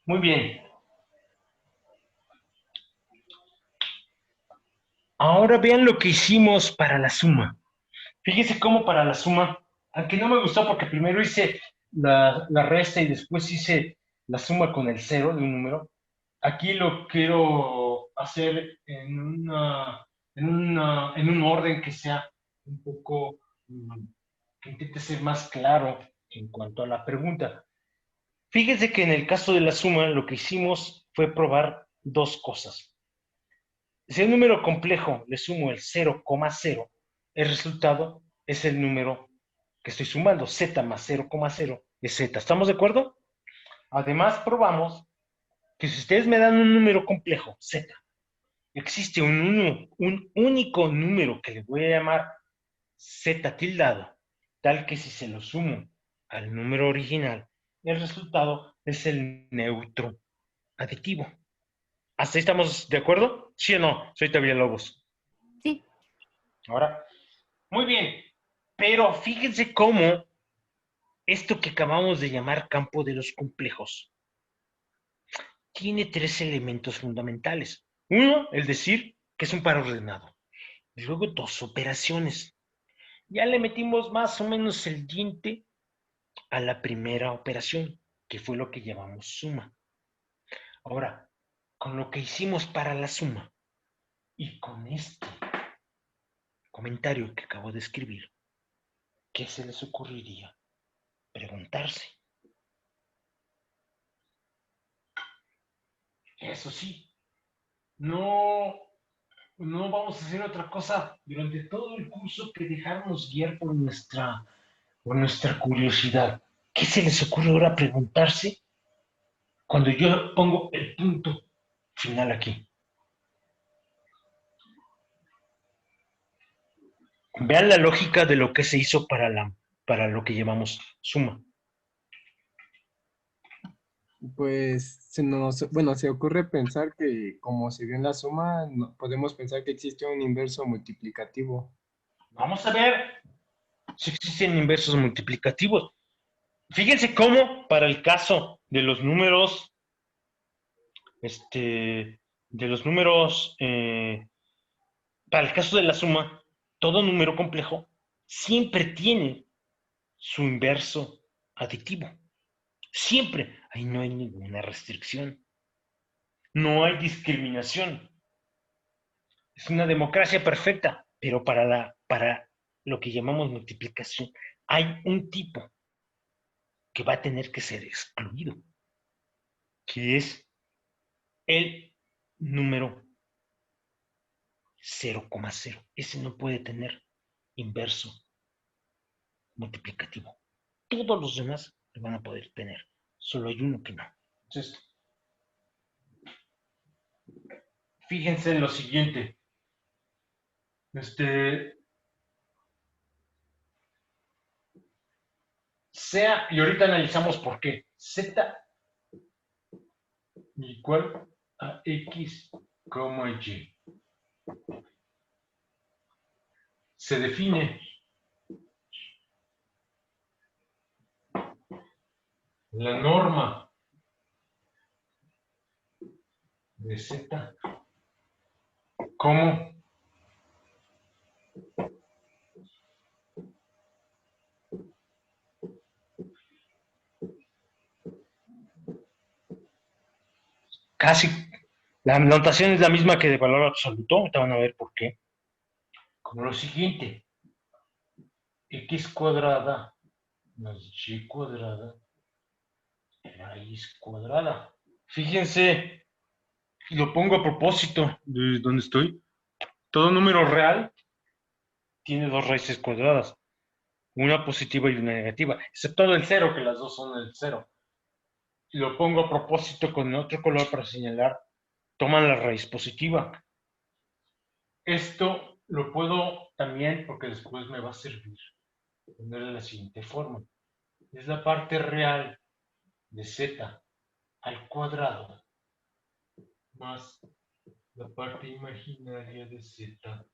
Muy bien. Ahora vean lo que hicimos para la suma. Fíjense cómo para la suma, aunque no me gustó porque primero hice la resta y después hice la suma con el 0 de un número, aquí lo quiero hacer en un orden que sea un poco, que intente ser más claro en cuanto a la pregunta. Fíjense que en el caso de la suma lo que hicimos fue probar dos cosas. Si a un número complejo le sumo el 0,0, el resultado es el número que estoy sumando, z más 0,0 es z. ¿Estamos de acuerdo? Además, probamos que si ustedes me dan un número complejo, z, existe un único número que le voy a llamar z tildado, tal que si se lo sumo al número original, el resultado es el neutro aditivo. ¿Hasta ahí estamos de acuerdo? ¿Sí o no? Soy Tavia Lobos. Sí. Ahora, muy bien, pero fíjense cómo esto que acabamos de llamar campo de los complejos tiene tres elementos fundamentales. Uno, el decir que es un par ordenado. Y luego dos operaciones. Ya le metimos más o menos el diente a la primera operación, que fue lo que llamamos suma. Ahora, con lo que hicimos para la suma y con este comentario que acabo de escribir, ¿qué se les ocurriría preguntarse? Eso sí, no vamos a hacer otra cosa durante todo el curso que dejarnos guiar por nuestra curiosidad. ¿Qué se les ocurre ahora preguntarse cuando yo pongo el punto final aquí? Vean la lógica de lo que se hizo para lo que llamamos suma. Pues se ocurre pensar que como se vio en la suma, podemos pensar que existe un inverso multiplicativo. Vamos a ver si existen inversos multiplicativos. Fíjense cómo para el caso de los números, para el caso de la suma, todo número complejo siempre tiene su inverso aditivo. Siempre. Ahí no hay ninguna restricción. No hay discriminación. Es una democracia perfecta, pero para lo que llamamos multiplicación, hay un tipo que va a tener que ser excluido, que es el número 0,0. Ese no puede tener inverso multiplicativo. Todos los demás lo van a poder tener. Solo hay uno que no. Entonces, fíjense en lo siguiente. Sea, y ahorita analizamos por qué. Z igual a X, Y. Se define la norma de Z como casi, la notación es la misma que de valor absoluto. Ahorita van a ver por qué. Como lo siguiente: X cuadrada más Y cuadrada raíz cuadrada. Fíjense, lo pongo a propósito de donde estoy. Todo número real tiene dos raíces cuadradas, una positiva y una negativa, excepto el cero, que las dos son el cero. Lo pongo a propósito con otro color para señalar, toman la raíz positiva. Esto lo puedo también, porque después me va a servir, poner de la siguiente forma. Es la parte real de Z al cuadrado más la parte imaginaria de Z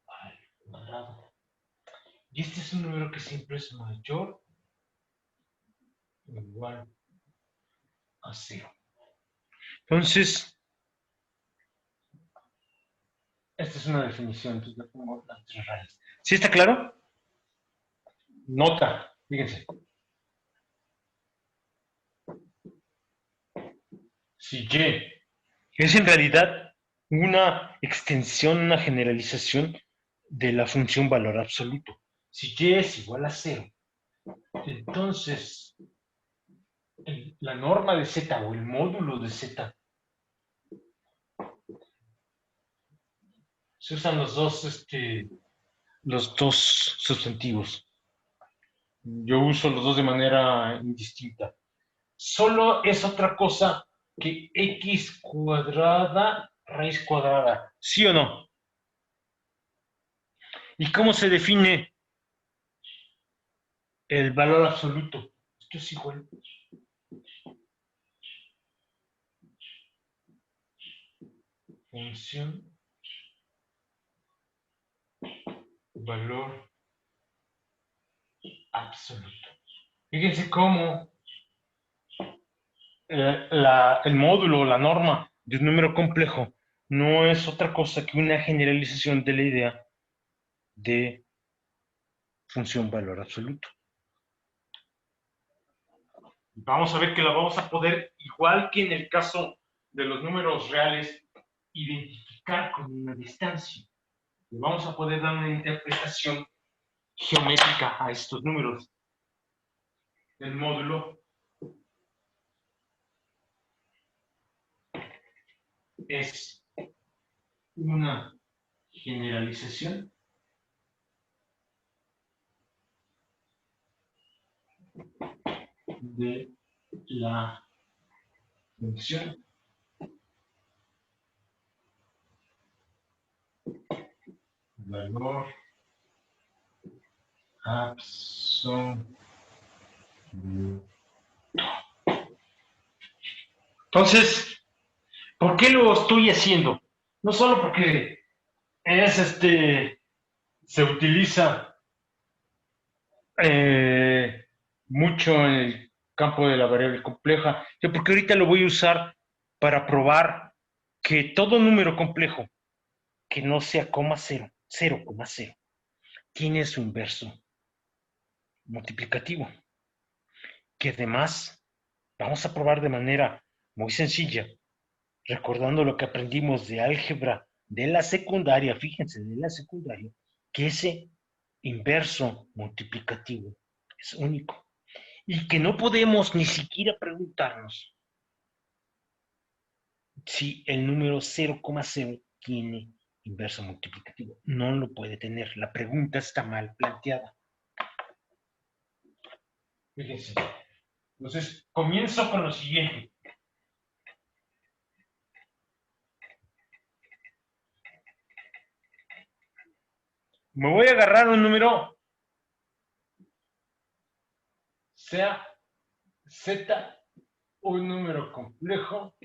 al cuadrado. Y este es un número que siempre es mayor o igual a 0. Entonces, esta es una definición. Entonces le pongo las tres raíces. ¿Sí está claro? Nota, fíjense. Si Y es en realidad una extensión, una generalización de la función valor absoluto. Si Y es igual a 0, entonces la norma de Z o el módulo de Z, se usan los dos sustantivos. Yo uso los dos de manera indistinta. Solo es otra cosa que X cuadrada raíz cuadrada. ¿Sí o no? ¿Y cómo se define el valor absoluto? Esto es igual. Función valor absoluto. Fíjense cómo el módulo, la norma de un número complejo no es otra cosa que una generalización de la idea de función valor absoluto. Vamos a ver que la vamos a poder, igual que en el caso de los números reales, identificar con una distancia. Y vamos a poder dar una interpretación geométrica a estos números. El módulo es una generalización de la función valor absoluto. Entonces, ¿por qué lo estoy haciendo? No solo porque es se utiliza mucho en el campo de la variable compleja, sino porque ahorita lo voy a usar para probar que todo número complejo que no sea coma cero, 0,0, tiene su inverso multiplicativo, que además vamos a probar de manera muy sencilla, recordando lo que aprendimos de álgebra de la secundaria, fíjense, de la secundaria, que ese inverso multiplicativo es único y que no podemos ni siquiera preguntarnos si el número 0,0 tiene inverso multiplicativo. No lo puede tener. La pregunta está mal planteada. Fíjense. Entonces, comienzo con lo siguiente. Me voy a agarrar un número, sea Z, un número complejo,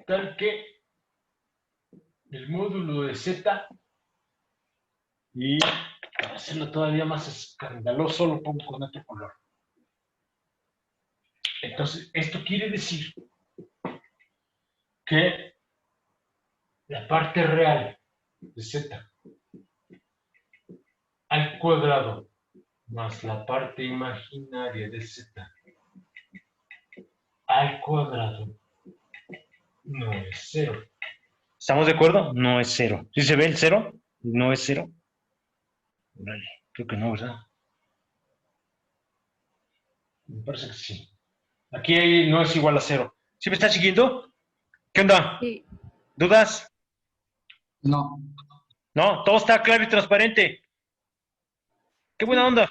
tal que el módulo de Z, y para hacerlo todavía más escandaloso, lo pongo con otro color. Entonces, esto quiere decir que la parte real de Z al cuadrado más la parte imaginaria de Z al cuadrado no es 0. ¿Estamos de acuerdo? No es 0. ¿Sí se ve el 0? ¿No es 0? Vale, creo que no, ¿verdad? Me parece que sí. Aquí no es igual a 0. ¿Sí me está siguiendo? ¿Qué onda? Sí. ¿Dudas? No. No, todo está claro y transparente. ¡Qué buena onda!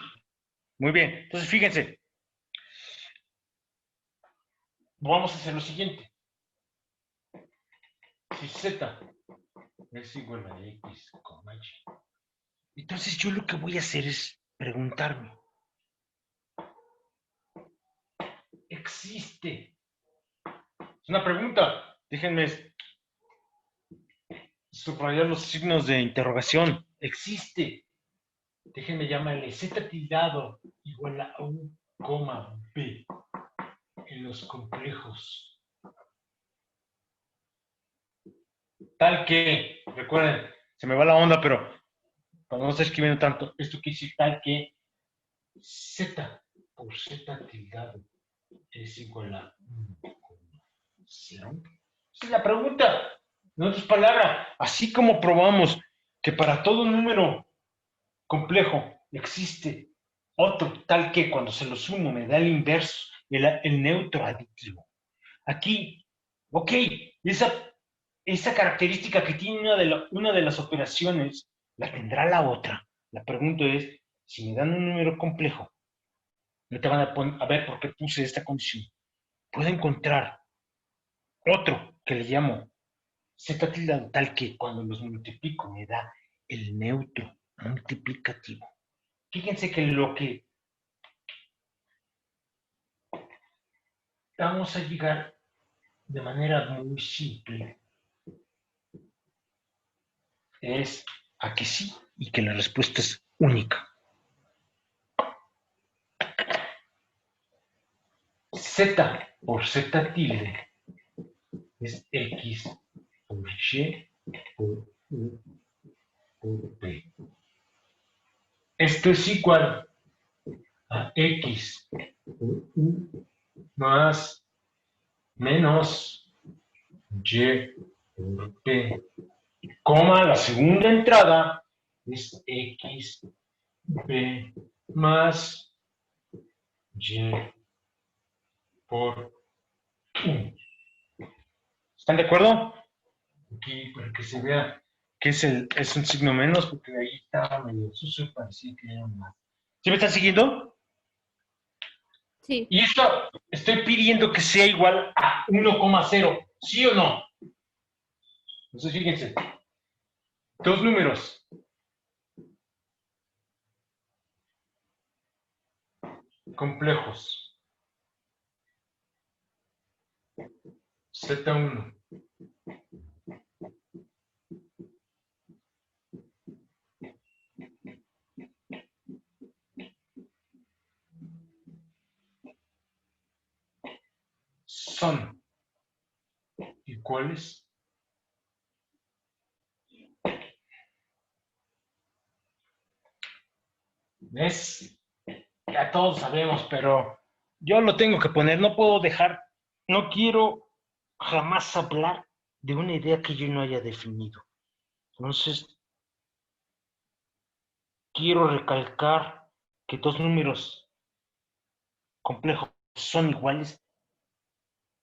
Muy bien, entonces fíjense. Vamos a hacer lo siguiente. Si Z es igual a X, Y, entonces yo lo que voy a hacer es preguntarme. ¿Existe? Es una pregunta. Déjenme subrayar los signos de interrogación. ¿Existe? Déjenme llamarle Z tildado igual a U, B en los complejos. Tal que, recuerden, se me va la onda, pero para no estar escribiendo tanto, esto quiere decir tal que Z por Z tildado es igual a 1,0. Esa es la pregunta. En otras palabras, así como probamos que para todo número complejo existe otro tal que cuando se lo sumo me da el inverso, el neutro aditivo. Aquí, ok, esa característica que tiene una de las operaciones, la tendrá la otra. La pregunta es, si me dan un número complejo, no te van a ver por qué puse esta condición. Puedo encontrar otro que le llamo Z tilde tal que cuando los multiplico me da el neutro multiplicativo. Fíjense que lo que vamos a llegar de manera muy simple es a que sí y que la respuesta es única. Z por Z tilde es X por Y por U por B. Esto es igual a X por U más menos Y por B, coma, la segunda entrada es X, B más Y por U. ¿Están de acuerdo? Aquí, para que se vea que es un signo menos, porque ahí estaba medio sucio, parecía que era más. ¿Sí me están siguiendo? Sí. Y esto estoy pidiendo que sea igual a 1,0, ¿sí o no? Entonces, fíjense, dos números complejos. Z1 son iguales es, ya todos sabemos, pero yo lo tengo que poner, no puedo dejar, no quiero jamás hablar de una idea que yo no haya definido. Entonces, quiero recalcar que dos números complejos son iguales.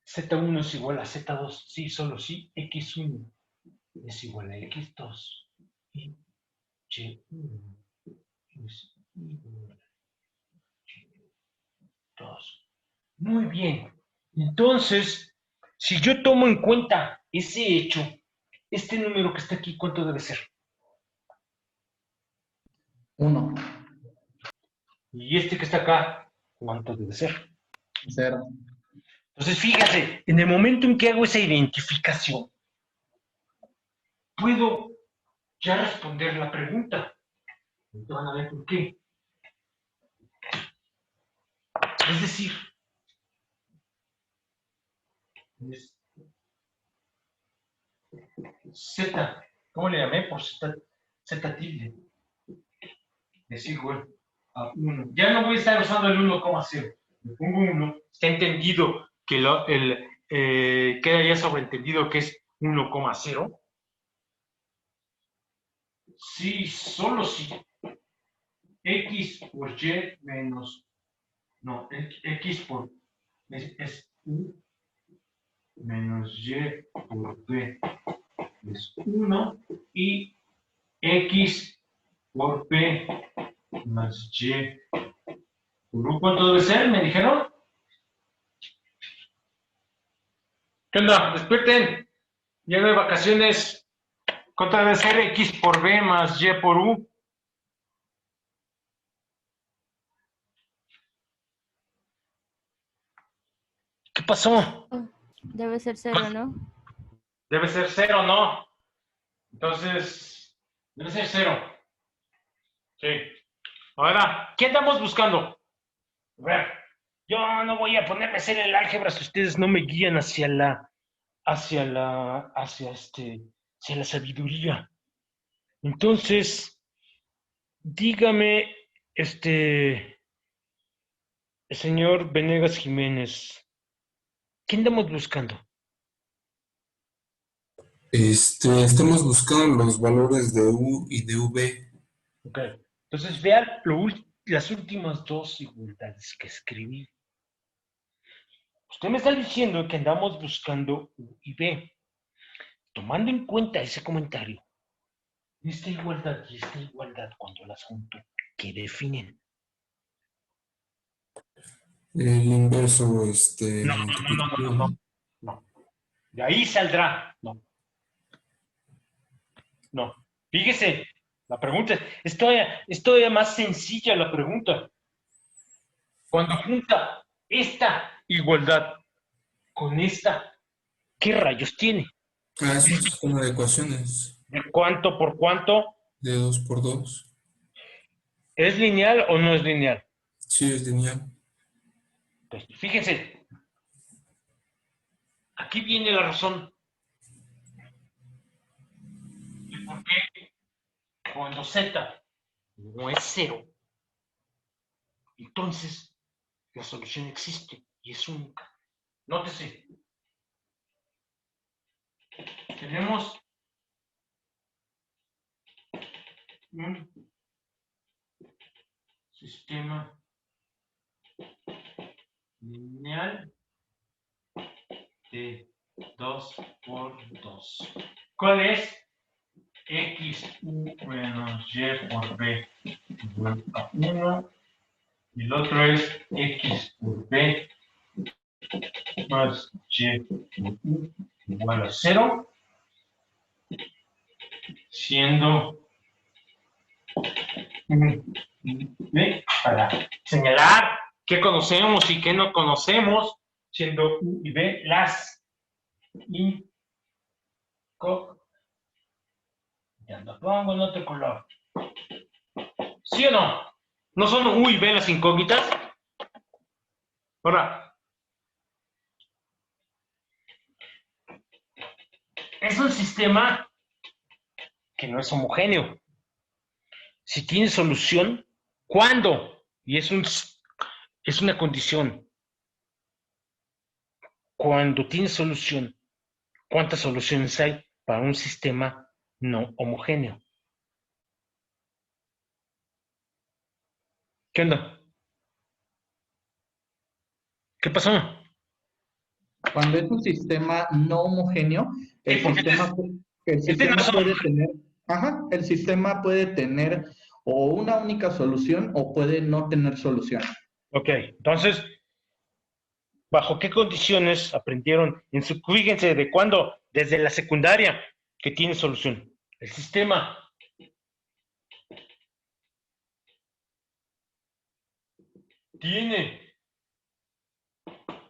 Z1 es igual a Z2, sí, solo sí, X1 es igual a X2 y Y1 es igual a Y2. 2. Muy bien. Entonces, si yo tomo en cuenta ese hecho, este número que está aquí, ¿cuánto debe ser? 1. Y este que está acá, ¿cuánto debe ser? 0. Entonces, fíjate, en el momento en que hago esa identificación, puedo ya responder la pregunta. Entonces van a ver por qué. Es decir, Z, ¿cómo le llamé? Por Z tilde. Es igual a 1. Ya no voy a estar usando el 1,0. Le pongo 1. Está entendido que queda ya sobreentendido que es 1,0. Sí, solo si X por Y menos... No, X por... Es U menos Y por B es 1 y X por B más Y por U. ¿Cuánto debe ser? ¿Me dijeron? ¿Qué onda? Despierten. Ya no hay vacaciones. ¿Cuánto debe ser X por B más Y por U? ¿Qué pasó? Debe ser 0, ¿no? Debe ser 0, ¿no? Entonces, debe ser 0. Sí. Ahora, ¿qué andamos buscando? A ver, yo no voy a ponerme a hacer el álgebra si ustedes no me guían hacia la sabiduría. Entonces, dígame, señor Venegas Jiménez, ¿qué andamos buscando? Estamos buscando los valores de U y de V. Ok. Entonces, vean las últimas dos igualdades que escribí. Usted me está diciendo que andamos buscando U y V. Tomando en cuenta ese comentario, esta igualdad y esta igualdad, cuando las junto, ¿qué definen? El inverso, No. De ahí saldrá. No. Fíjese, la pregunta es todavía más sencilla la pregunta. Cuando junta esta igualdad con esta, ¿qué rayos tiene? es un sistema de ecuaciones. ¿De cuánto por cuánto? De 2 por 2. ¿Es lineal o no es lineal? Sí, es lineal. Pues, fíjense, aquí viene la razón. ¿Y por qué cuando Z no es 0, entonces la solución existe y es única? Nótese, tenemos un sistema lineal de 2 por 2. ¿Cuál es? X U menos Y por B igual a 1. Y el otro es X por B más Y por U igual a 0. Siendo B para señalar qué conocemos y qué no conocemos, siendo U y B las ya lo pongo en otro color. ¿Sí o no? ¿No son U y B las incógnitas? Ahora, es un sistema que no es homogéneo. Si tiene solución, ¿cuándo? Y es una condición. Cuando tiene solución, ¿cuántas soluciones hay para un sistema no homogéneo? ¿Qué onda? ¿Qué pasó? Cuando es un sistema no homogéneo, el sistema puede tener o una única solución o puede no tener solución. Ok, entonces, ¿Bajo qué condiciones aprendieron fíjense, ¿de cuándo? Desde la secundaria, que tiene solución? El sistema tiene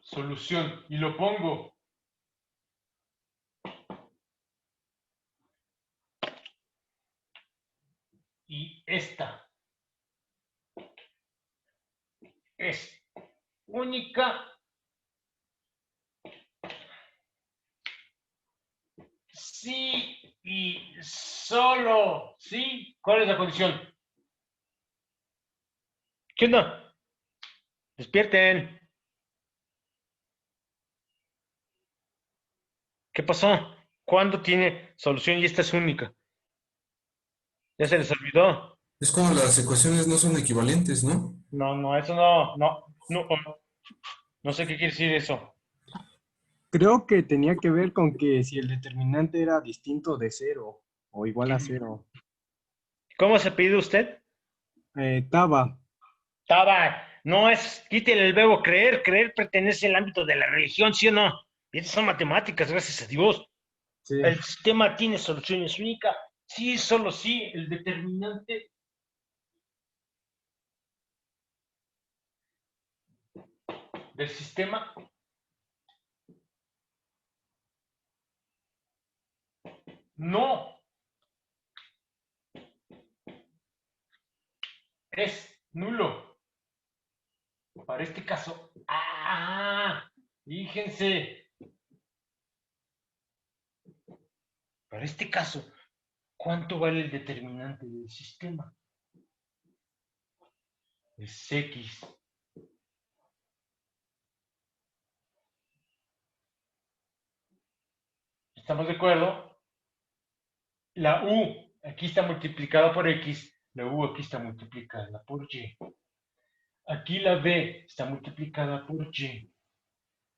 solución, y lo pongo. Y esta es única sí y solo sí. ¿Cuál es la condición? ¿Qué onda? Despierten. ¿Qué pasó? ¿Cuándo tiene solución y esta es única? ¿Ya se les olvidó? Es cuando las ecuaciones no son equivalentes, ¿no? No, eso no sé qué quiere decir eso. Creo que tenía que ver con que si el determinante era distinto de 0 o igual a 0. ¿Cómo se pide usted? Taba. Taba, no es, quítele el verbo creer, creer pertenece al ámbito de la religión, ¿sí o no? Y estas son matemáticas, gracias a Dios. Sí. El sistema tiene soluciones únicas, sí, solo sí, el determinante del sistema no es nulo. Para este caso, fíjense. Para este caso, ¿cuánto vale el determinante del sistema? Es X. ¿Estamos de acuerdo? La U aquí está multiplicada por X, la U aquí está multiplicada por Y. Aquí la B está multiplicada por Y.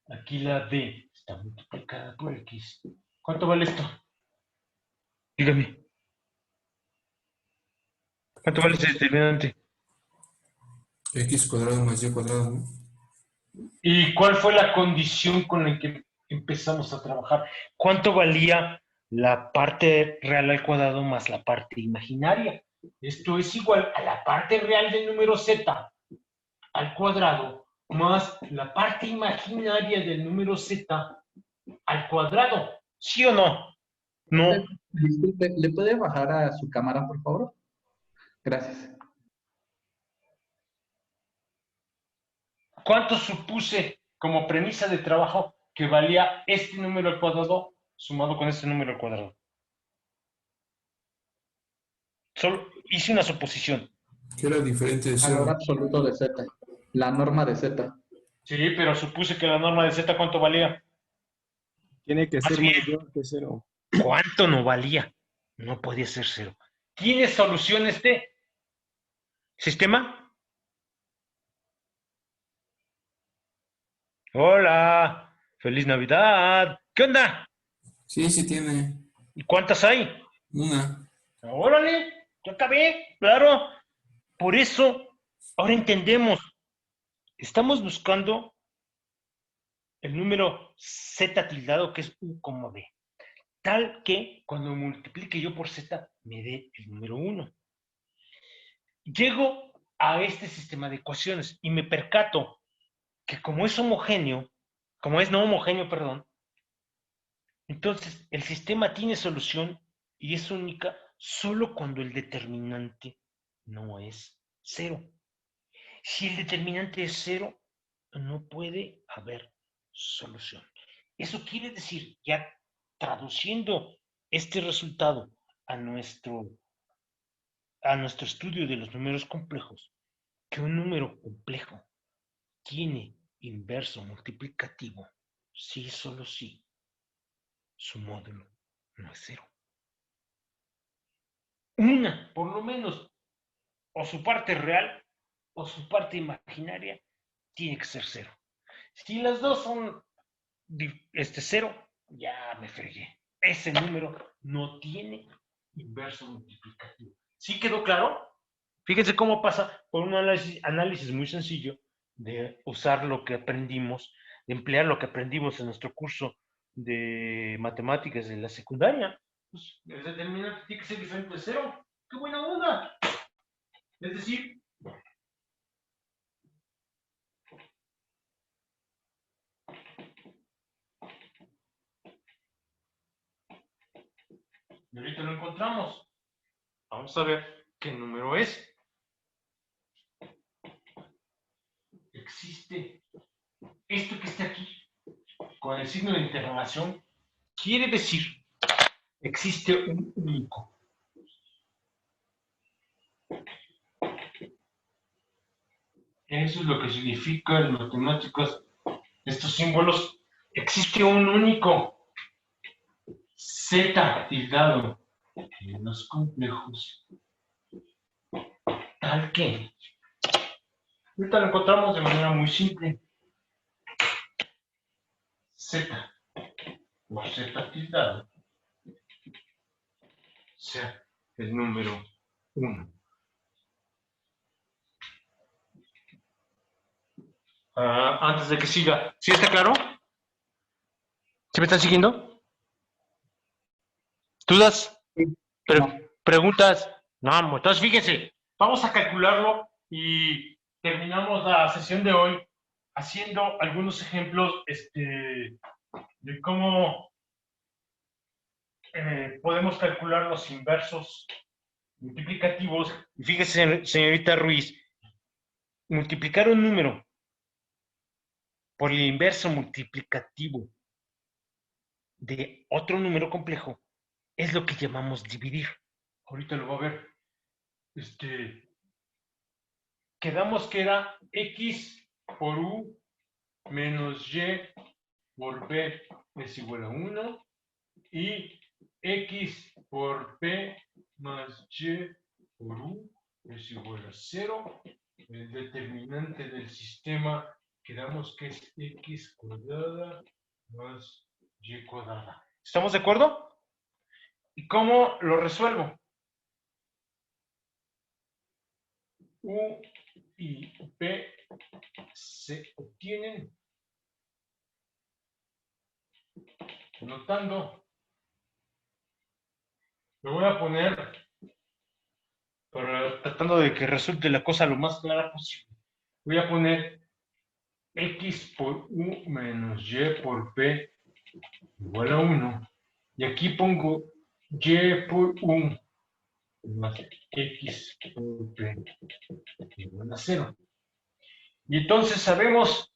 Aquí la D está multiplicada por X. ¿Cuánto vale esto? Dígame. ¿Cuánto vale ese determinante? X cuadrado más Y cuadrado, ¿no? ¿Y cuál fue la condición con la que empezamos a trabajar? ¿Cuánto valía la parte real al cuadrado más la parte imaginaria? Esto es igual a la parte real del número z al cuadrado más la parte imaginaria del número z al cuadrado. ¿Sí o no? No. Disculpe, ¿le puede bajar a su cámara, por favor? Gracias. ¿Cuánto supuse como premisa de trabajo que valía este número al cuadrado sumado con este número al cuadrado? Solo hice una suposición. Que era diferente de Valor 0. absoluto de Z. La norma de Z. Sí, pero supuse que la norma de z, ¿cuánto valía? Tiene que Más ser bien, mayor que 0. ¿cuánto no valía? No podía ser 0. ¿Tiene solución este sistema? Hola, feliz Navidad. ¿Qué onda? Sí, sí tiene. ¿Y cuántas hay? Una. Órale, ya acabé, claro. Por eso, ahora entendemos. Estamos buscando el número z tildado, que es u, b. Tal que cuando multiplique yo por z, me dé el número 1. Llego a este sistema de ecuaciones y me percato que como es homogéneo, como es no homogéneo, perdón, entonces el sistema tiene solución y es única solo cuando el determinante no es 0. Si el determinante es 0, no puede haber solución. Eso quiere decir, ya traduciendo este resultado a nuestro estudio de los números complejos, que un número complejo tiene inverso multiplicativo si solo si su módulo no es 0. Una, por lo menos, o su parte real o su parte imaginaria tiene que ser 0. Si las dos son 0, ya me fregué. Ese número no tiene inverso multiplicativo. ¿Sí quedó claro? Fíjense cómo pasa por un análisis muy sencillo de usar lo que aprendimos emplear lo que aprendimos en nuestro curso de matemáticas de la secundaria. Pues el determinante tiene que ser diferente de 0. ¡Qué buena onda! Es decir, y ahorita lo encontramos. Vamos a ver qué número es. Existe esto que está aquí, con el signo de interrogación, quiere decir, existe un único. Eso es lo que significa en matemáticas estos símbolos. Existe un único. Z tildado en los complejos. Tal que. Ahorita lo encontramos de manera muy simple. Z por Z tildado sea el número 1. Antes de que siga, ¿sí está claro? ¿Sí me están siguiendo? ¿Dudas? ¿Preguntas? No, entonces fíjense, vamos a calcularlo y terminamos la sesión de hoy haciendo algunos ejemplos de cómo podemos calcular los inversos multiplicativos. Y fíjese, señorita Ruiz, multiplicar un número por el inverso multiplicativo de otro número complejo es lo que llamamos dividir. Ahorita lo va a ver. Quedamos que era x por u menos y por b es igual a 1 y x por p más y por u es igual a 0. El determinante del sistema quedamos que es x cuadrada más y cuadrada. ¿Estamos de acuerdo? ¿Y cómo lo resuelvo? U y P se obtienen notando. Lo voy a poner tratando de que resulte la cosa lo más clara posible. Voy a poner x por u menos y por p igual a 1. Y aquí pongo y por u más x por p igual a 0. Y entonces sabemos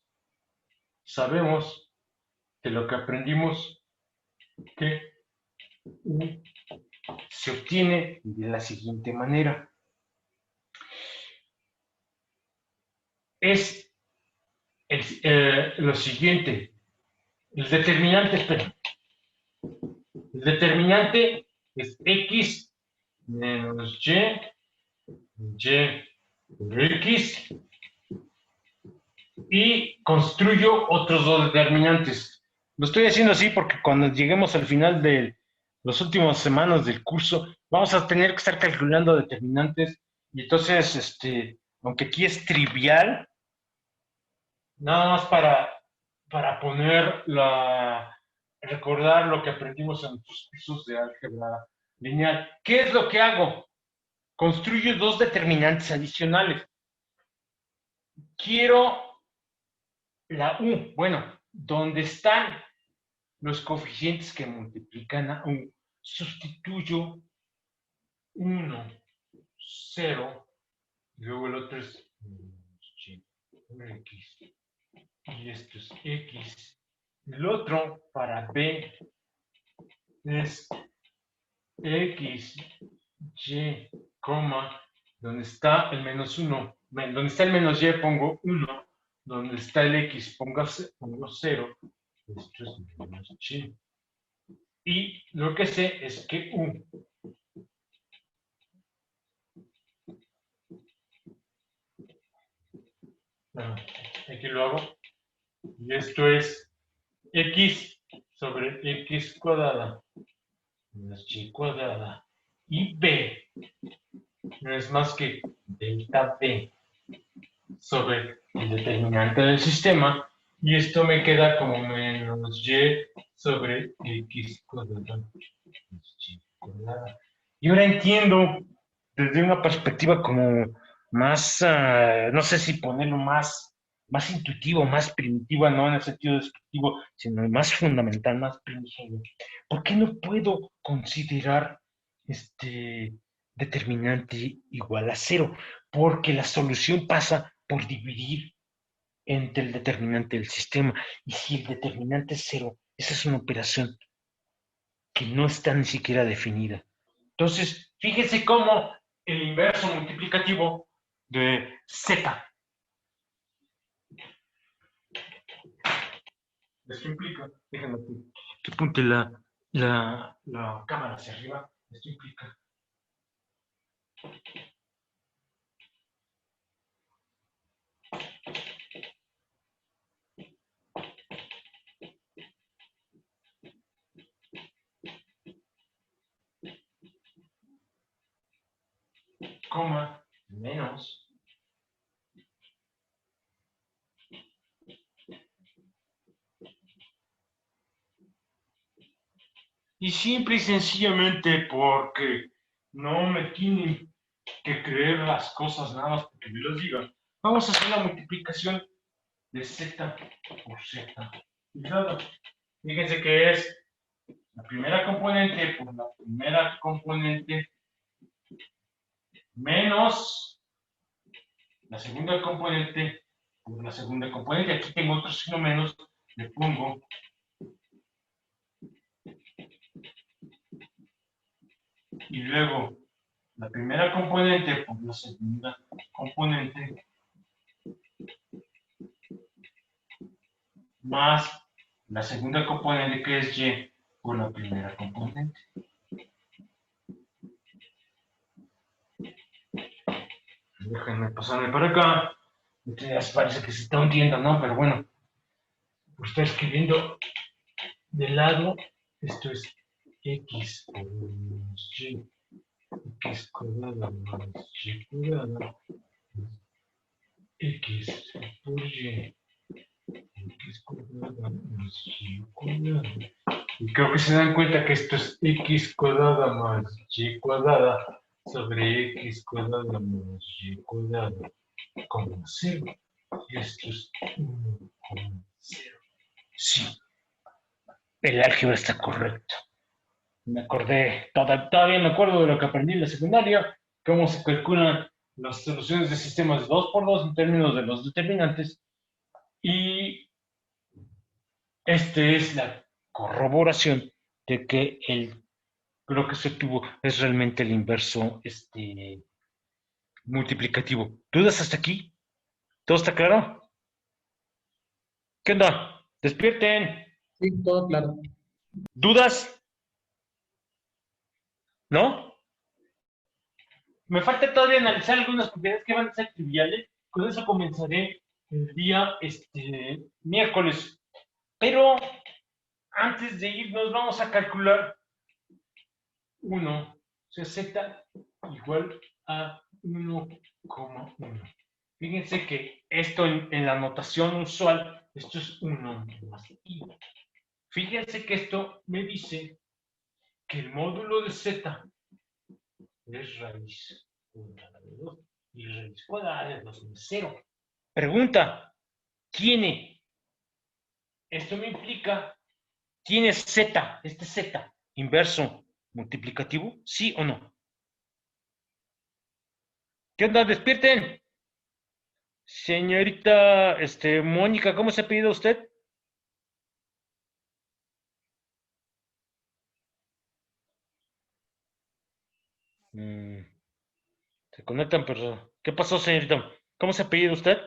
de lo que aprendimos que u se obtiene de la siguiente manera. Es lo siguiente. El determinante es x menos y por x, y construyo otros dos determinantes. Lo estoy haciendo así porque cuando lleguemos al final de las últimas semanas del curso, vamos a tener que estar calculando determinantes, y entonces, aunque aquí es trivial, nada más para recordar lo que aprendimos en nuestros cursos de álgebra lineal. ¿Qué es lo que hago? Construyo dos determinantes adicionales. Quiero la u. Bueno, ¿dónde están los coeficientes que multiplican a u? Sustituyo 1, 0, y luego el otro es x. Y esto es x. El otro para b es x, y, donde está el menos 1. Donde está el menos y pongo 1. Donde está el x pongo 0. Esto es menos y. Y lo que sé es que u aquí lo hago. Y esto es x sobre x cuadrada menos y cuadrada. Y b no es más que delta b sobre el determinante del sistema. Y esto me queda como menos y sobre x cuadrado. Y cuadrada. Y ahora entiendo desde una perspectiva como más, no sé si ponerlo más intuitivo, más primitiva, no en el sentido despectivo, sino más fundamental, más primigenio. ¿Por qué no puedo considerar este determinante igual a cero? Porque la solución pasa por dividir entre el determinante del sistema. Y si el determinante es cero, esa es una operación que no está ni siquiera definida. Entonces, fíjense cómo el inverso multiplicativo de z. Esto implica, déjenme que apunte la cámara hacia arriba. Esto implica coma menos y simple y sencillamente porque no me tienen que creer las cosas nada más porque me las digan. Vamos a hacer la multiplicación de z por z. Fíjense que es la primera componente por la primera componente menos la segunda componente por la segunda componente. Aquí tengo otro signo menos, le pongo y luego la primera componente por la segunda componente más la segunda componente que es y por la primera componente. Déjenme pasarme por acá. Ustedes parece que se está hundiendo, ¿no? Pero bueno, pues estoy escribiendo de lado. Esto es x por menos y. X cuadrada más y cuadrada. X por y. X cuadrada más y cuadrada. Y creo que se dan cuenta que esto es x cuadrada más y cuadrada sobre x cuadrada más y cuadrada como 0. Y esto es 1,0. Sí, el álgebra está correcto. Me acordé, todavía me acuerdo de lo que aprendí en la secundaria, cómo se calculan las soluciones de sistemas de 2x2 en términos de los determinantes. Y esta es la corroboración de que lo que se obtuvo es realmente el inverso multiplicativo. ¿Dudas hasta aquí? ¿Todo está claro? ¿Qué onda? ¡Despierten! Sí, todo claro. ¿Dudas? ¿No? Me falta todavía analizar algunas propiedades que van a ser triviales. Con eso comenzaré el día miércoles. Pero antes de irnos vamos a calcular 1, o sea, z igual a 1,1. Fíjense que esto en la notación usual, esto es 1 más i. Fíjense que esto me dice que el módulo de z es raíz cuadrada de 2 y raíz cuadrada de 2 es 0. Pregunta, ¿tiene? Esto me implica, ¿tiene z, z, inverso multiplicativo? ¿Sí o no? ¿Qué onda? Despierten. Señorita Mónica, ¿cómo se ha pedido usted? Se conectan, pero ¿qué pasó, señorita? ¿Cómo se ha pedido usted?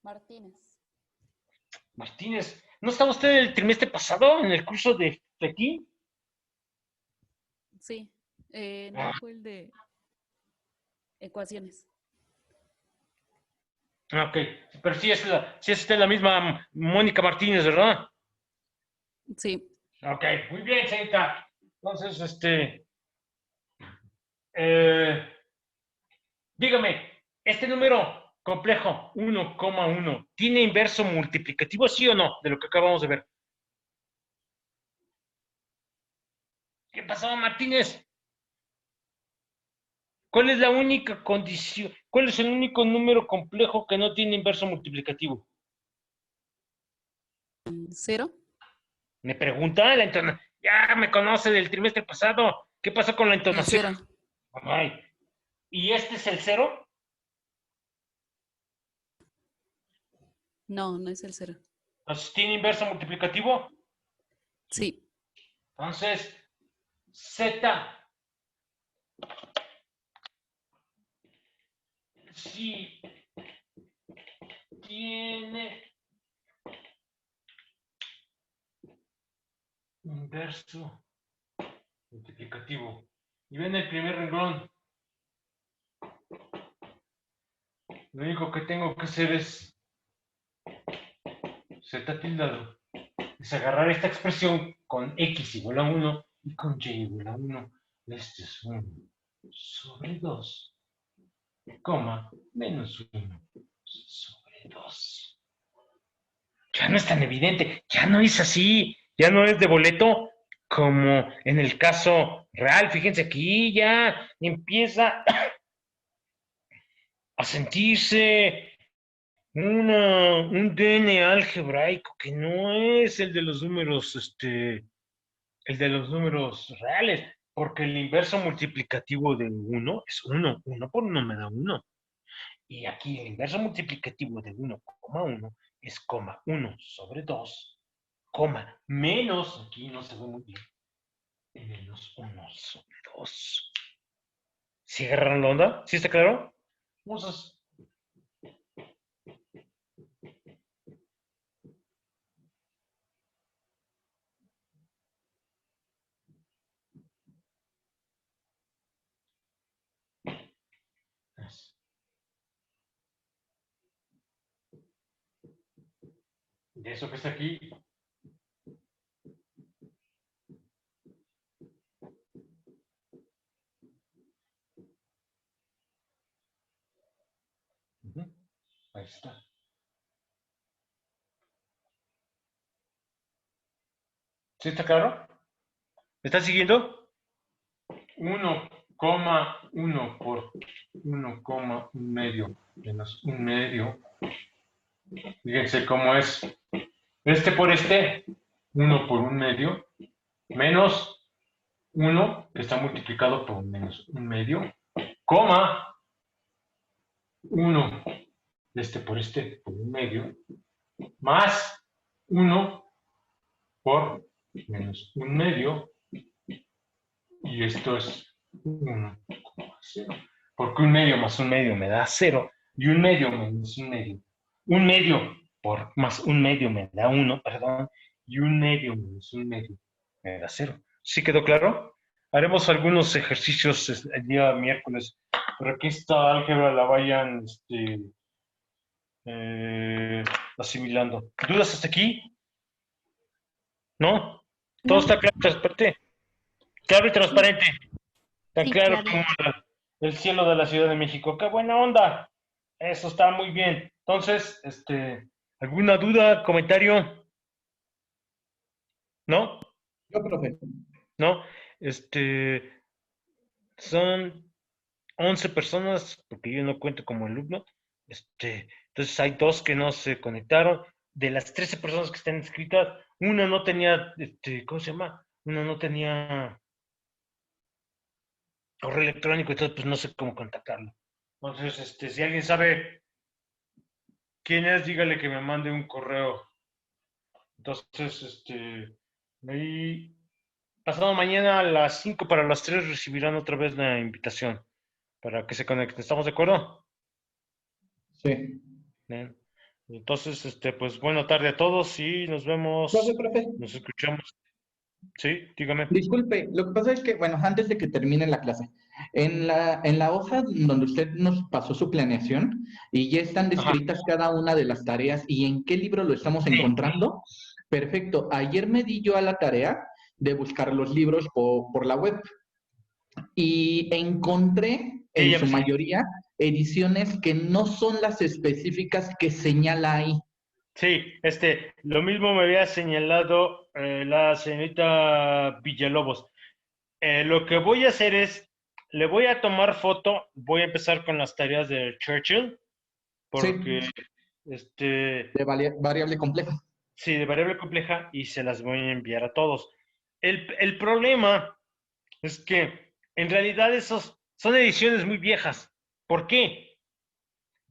Martínez. Martínez, ¿no estaba usted el trimestre pasado en el curso de aquí? Sí, no fue el de ecuaciones. Ok, pero sí es usted la misma Mónica Martínez, ¿verdad? Sí. Ok, muy bien, señorita. Entonces, dígame, este número complejo 1,1. ¿Tiene inverso multiplicativo, sí o no? De lo que acabamos de ver. ¿Qué pasó, Martínez? ¿Cuál es la única condición? ¿Cuál es el único número complejo que no tiene inverso multiplicativo? 0. Me pregunta la entonación. Ya me conoce del trimestre pasado. ¿Qué pasó con la El entonación? 0. Ay. ¿Y este es el 0? No, no es el 0. Entonces, ¿tiene inverso multiplicativo? Sí. Entonces, Z. Sí. Tiene inverso multiplicativo. Y ven el primer renglón. Lo único que tengo que hacer es Z tildado. Es agarrar esta expresión con X igual a 1 y con Y igual a 1. Este es 1 sobre 2, coma, menos 1 sobre 2. Ya no es tan evidente, ya no es así, ya no es de boleto como en el caso real. Fíjense aquí, ya empieza a sentirse un DN algebraico que no es el de los números, el de los números reales, porque el inverso multiplicativo de 1 es 1. 1 por 1 me da 1. Y aquí el inverso multiplicativo de 1,1 es 1 sobre 2, menos, aquí no se ve muy bien, menos 1 sobre 2. ¿Sí agarraron la onda? ¿Sí está claro? Vamos a... De eso que está aquí. Ahí está. ¿Sí está claro? ¿Me están siguiendo? 1,1 por 1,1 medio menos 1 medio. Fíjense cómo es. Este por este, 1 por 1 medio, menos 1, que está multiplicado por menos 1 medio, coma 1, este por 1 medio, más 1 por menos 1 medio, y esto es 1,0, porque 1 medio más 1 medio me da 0, y 1 medio menos 1 medio. 1 medio por más 1 medio me da 1, perdón, y 1 medio menos 1 medio me da 0. ¿Sí quedó claro? Haremos algunos ejercicios el día miércoles para que esta álgebra la vayan asimilando. ¿Dudas hasta aquí? ¿No? Todo está claro y transparente. Claro y transparente. Tan Sí, claro claro. como el cielo de la Ciudad de México. ¡Qué buena onda! Eso está muy bien. Entonces, ¿alguna duda, comentario? ¿No? Yo, profe. ¿No? Son 11 personas, porque yo no cuento como alumno. Entonces hay 2 que no se conectaron. De las 13 personas que están inscritas, una no tenía, ¿cómo se llama? Una no tenía correo electrónico, entonces pues no sé cómo contactarlo. Entonces, si alguien sabe quién es, dígale que me mande un correo. Entonces, ahí, pasado mañana a las 5 para las 3 recibirán otra vez la invitación para que se conecten. ¿Estamos de acuerdo? Sí. Bien. Entonces, pues buena tarde a todos y nos vemos, Profe. nos escuchamos. Sí, dígame. Disculpe, lo que pasa es que, bueno, antes de que termine la clase, en la hoja donde usted nos pasó su planeación y ya están descritas cada una de las tareas y en qué libro lo estamos encontrando, perfecto. Ayer me di yo a la tarea de buscar los libros por la web y encontré en su mayoría ediciones que no son las específicas que señala ahí. Sí, lo mismo me había señalado la señorita Villalobos. Lo que voy a hacer es, le voy a tomar foto, voy a empezar con las tareas de Churchill, porque, de variable compleja. Sí, de variable compleja, y se las voy a enviar a todos. El problema es que, en realidad, esos son ediciones muy viejas. ¿Por qué?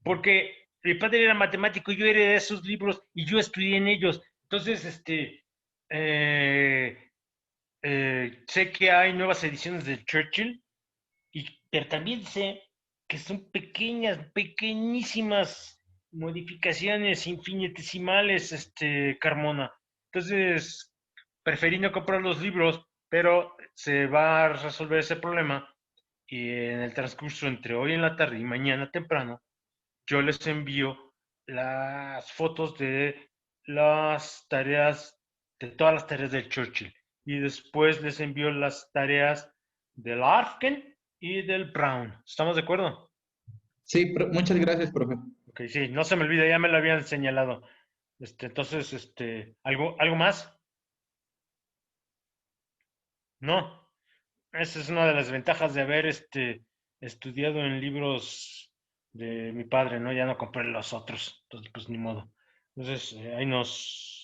Porque mi padre era matemático, yo heredé esos libros y yo estudié en ellos. Entonces, sé que hay nuevas ediciones de Churchill, pero también sé que son pequeñísimas modificaciones infinitesimales, Carmona. Entonces, preferí no comprar los libros, pero se va a resolver ese problema y en el transcurso entre hoy en la tarde y mañana temprano, yo les envío las fotos de las tareas, de todas las tareas del Churchill. Y después les envío las tareas del Arfken y del Brown. ¿Estamos de acuerdo? Sí, muchas gracias, profe. Ok, sí, no se me olvide, ya me lo habían señalado. Entonces, ¿algo más? No. Esa es una de las ventajas de haber estudiado en libros de mi padre, ¿no? Ya no compré los otros. Entonces, pues ni modo. Entonces, ahí nos